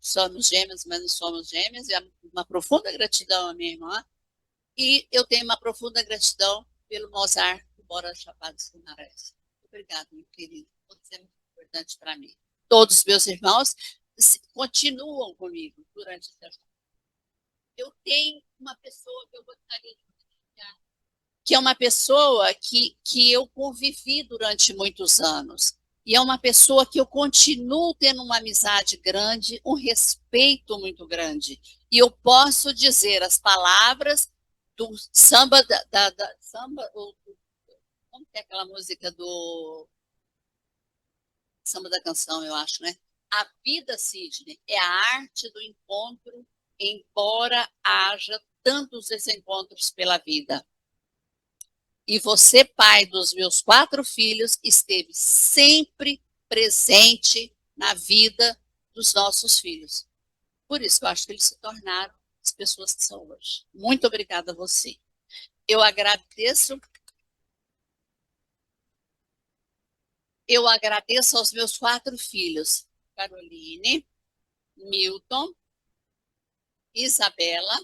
somos gêmeas, mas não somos gêmeas, e uma profunda gratidão à minha irmã. E eu tenho uma profunda gratidão pelo Mozart, que mora Chapada dos Guimarães. Obrigada, meu querido. Você é muito importante para mim. Todos os meus irmãos continuam comigo durante essa jornada. Eu tenho uma pessoa que eu gostaria de identificar, que é uma pessoa que eu convivi durante muitos anos. E é uma pessoa que eu continuo tendo uma amizade grande, um respeito muito grande. E eu posso dizer as palavras do samba, samba, como é aquela música do samba da canção, eu acho, né? A vida, Sidney, é a arte do encontro, embora haja tantos desencontros pela vida. E você, pai dos meus 4 filhos, esteve sempre presente na vida dos nossos filhos. Por isso que eu acho que eles se tornaram as pessoas que são hoje. Muito obrigada a você. Eu agradeço aos meus 4 filhos, Caroline, Milton, Isabela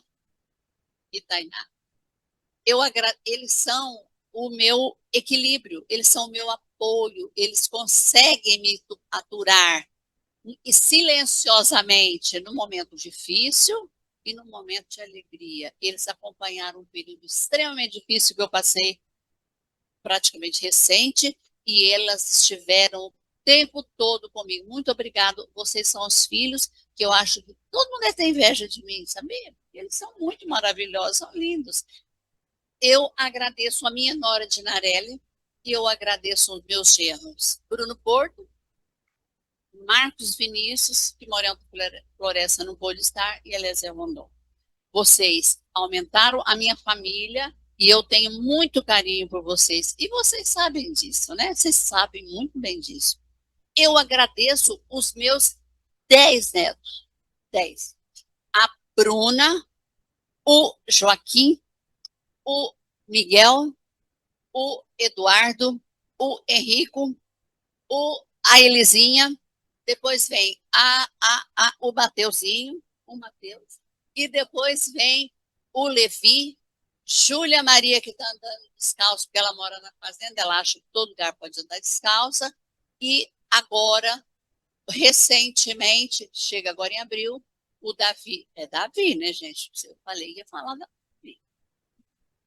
e Tainá. Eles são o meu equilíbrio, eles são o meu apoio, eles conseguem me aturar e silenciosamente no momento difícil e no momento de alegria. Eles acompanharam um período extremamente difícil que eu passei, praticamente recente, e elas estiveram o tempo todo comigo. Muito obrigado. Vocês são os filhos que eu acho que todo mundo tem inveja de mim, sabia? Eles são muito maravilhosos, são lindos. Eu agradeço a minha nora de Narelli e eu agradeço os meus genros, Bruno Porto, Marcos Vinícius, que mora em Floresta, não pôde estar, e Eliezer Rondon. Vocês aumentaram a minha família e eu tenho muito carinho por vocês. E vocês sabem disso, né? Vocês sabem muito bem disso. Eu agradeço os meus 10 netos. 10. A Bruna, o Joaquim, o Miguel, o Eduardo, o Henrico, a Elisinha, depois vem o Mateuzinho, o Mateus, e depois vem o Levi, Júlia Maria, que está andando descalço, porque ela mora na fazenda, ela acha que todo lugar pode andar descalça, e agora, recentemente, chega agora em abril, o Davi. É Davi, né, gente? Eu falei, ia falar Davi.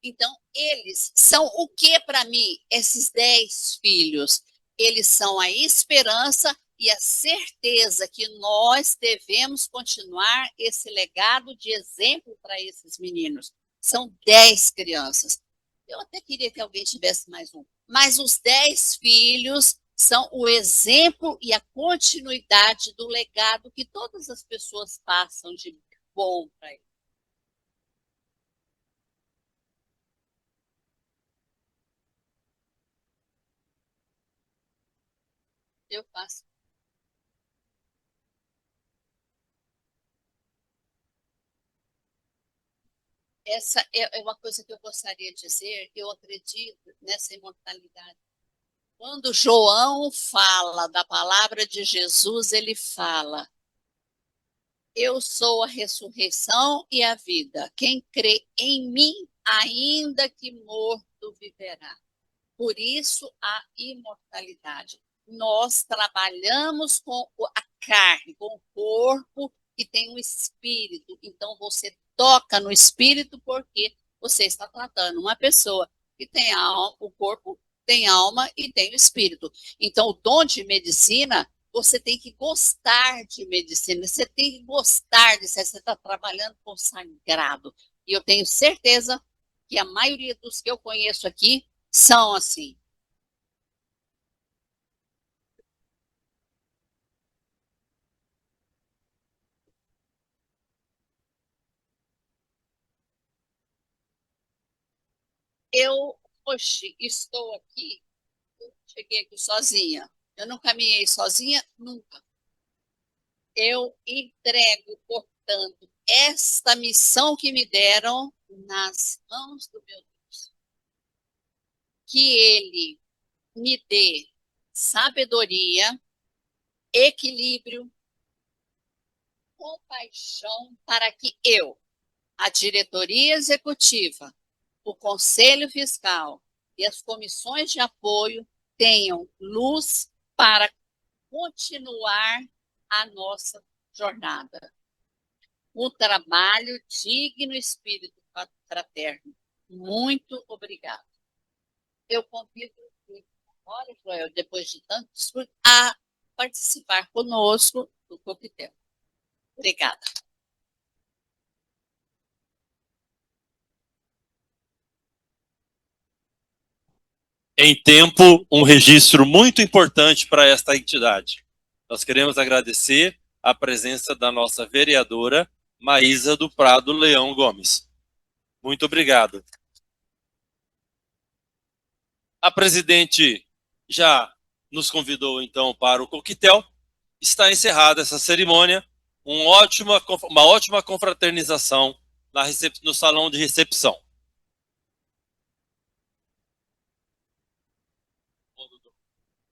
Então, eles são o que para mim? Esses 10 filhos, eles são a esperança e a certeza que nós devemos continuar esse legado de exemplo para esses meninos. São 10 crianças. Eu até queria que alguém tivesse mais um. Mas os 10 filhos são o exemplo e a continuidade do legado que todas as pessoas passam de bom para eles. Eu faço. Essa é uma coisa que eu gostaria de dizer, eu acredito nessa imortalidade. Quando João fala da palavra de Jesus, ele fala: eu sou a ressurreição e a vida. Quem crê em mim, ainda que morto, viverá. Por isso, a imortalidade. Nós trabalhamos com a carne, com o corpo, que tem um espírito. Então, você toca no espírito porque você está tratando uma pessoa que tem alma, o corpo tem alma e tem o espírito. Então, o dom de medicina, você tem que gostar de medicina, você tem que gostar disso, você está trabalhando com sagrado. E eu tenho certeza que a maioria dos que eu conheço aqui são assim. Eu hoje estou aqui, eu cheguei aqui sozinha. Eu não caminhei sozinha, nunca. Eu entrego, portanto, esta missão que me deram nas mãos do meu Deus. Que Ele me dê sabedoria, equilíbrio, compaixão para que eu, a diretoria executiva, o Conselho Fiscal e as comissões de apoio tenham luz para continuar a nossa jornada. Um trabalho digno espírito fraterno. Muito obrigada. Eu convido agora, Joel, depois de tantos, a participar conosco do coquetel. Obrigada. Em tempo, um registro muito importante para esta entidade. Nós queremos agradecer a presença da nossa vereadora, Maísa do Prado Leão Gomes. Muito obrigado. A presidente já nos convidou, então, para o coquetel. Está encerrada essa cerimônia. Uma ótima confraternização no salão de recepção.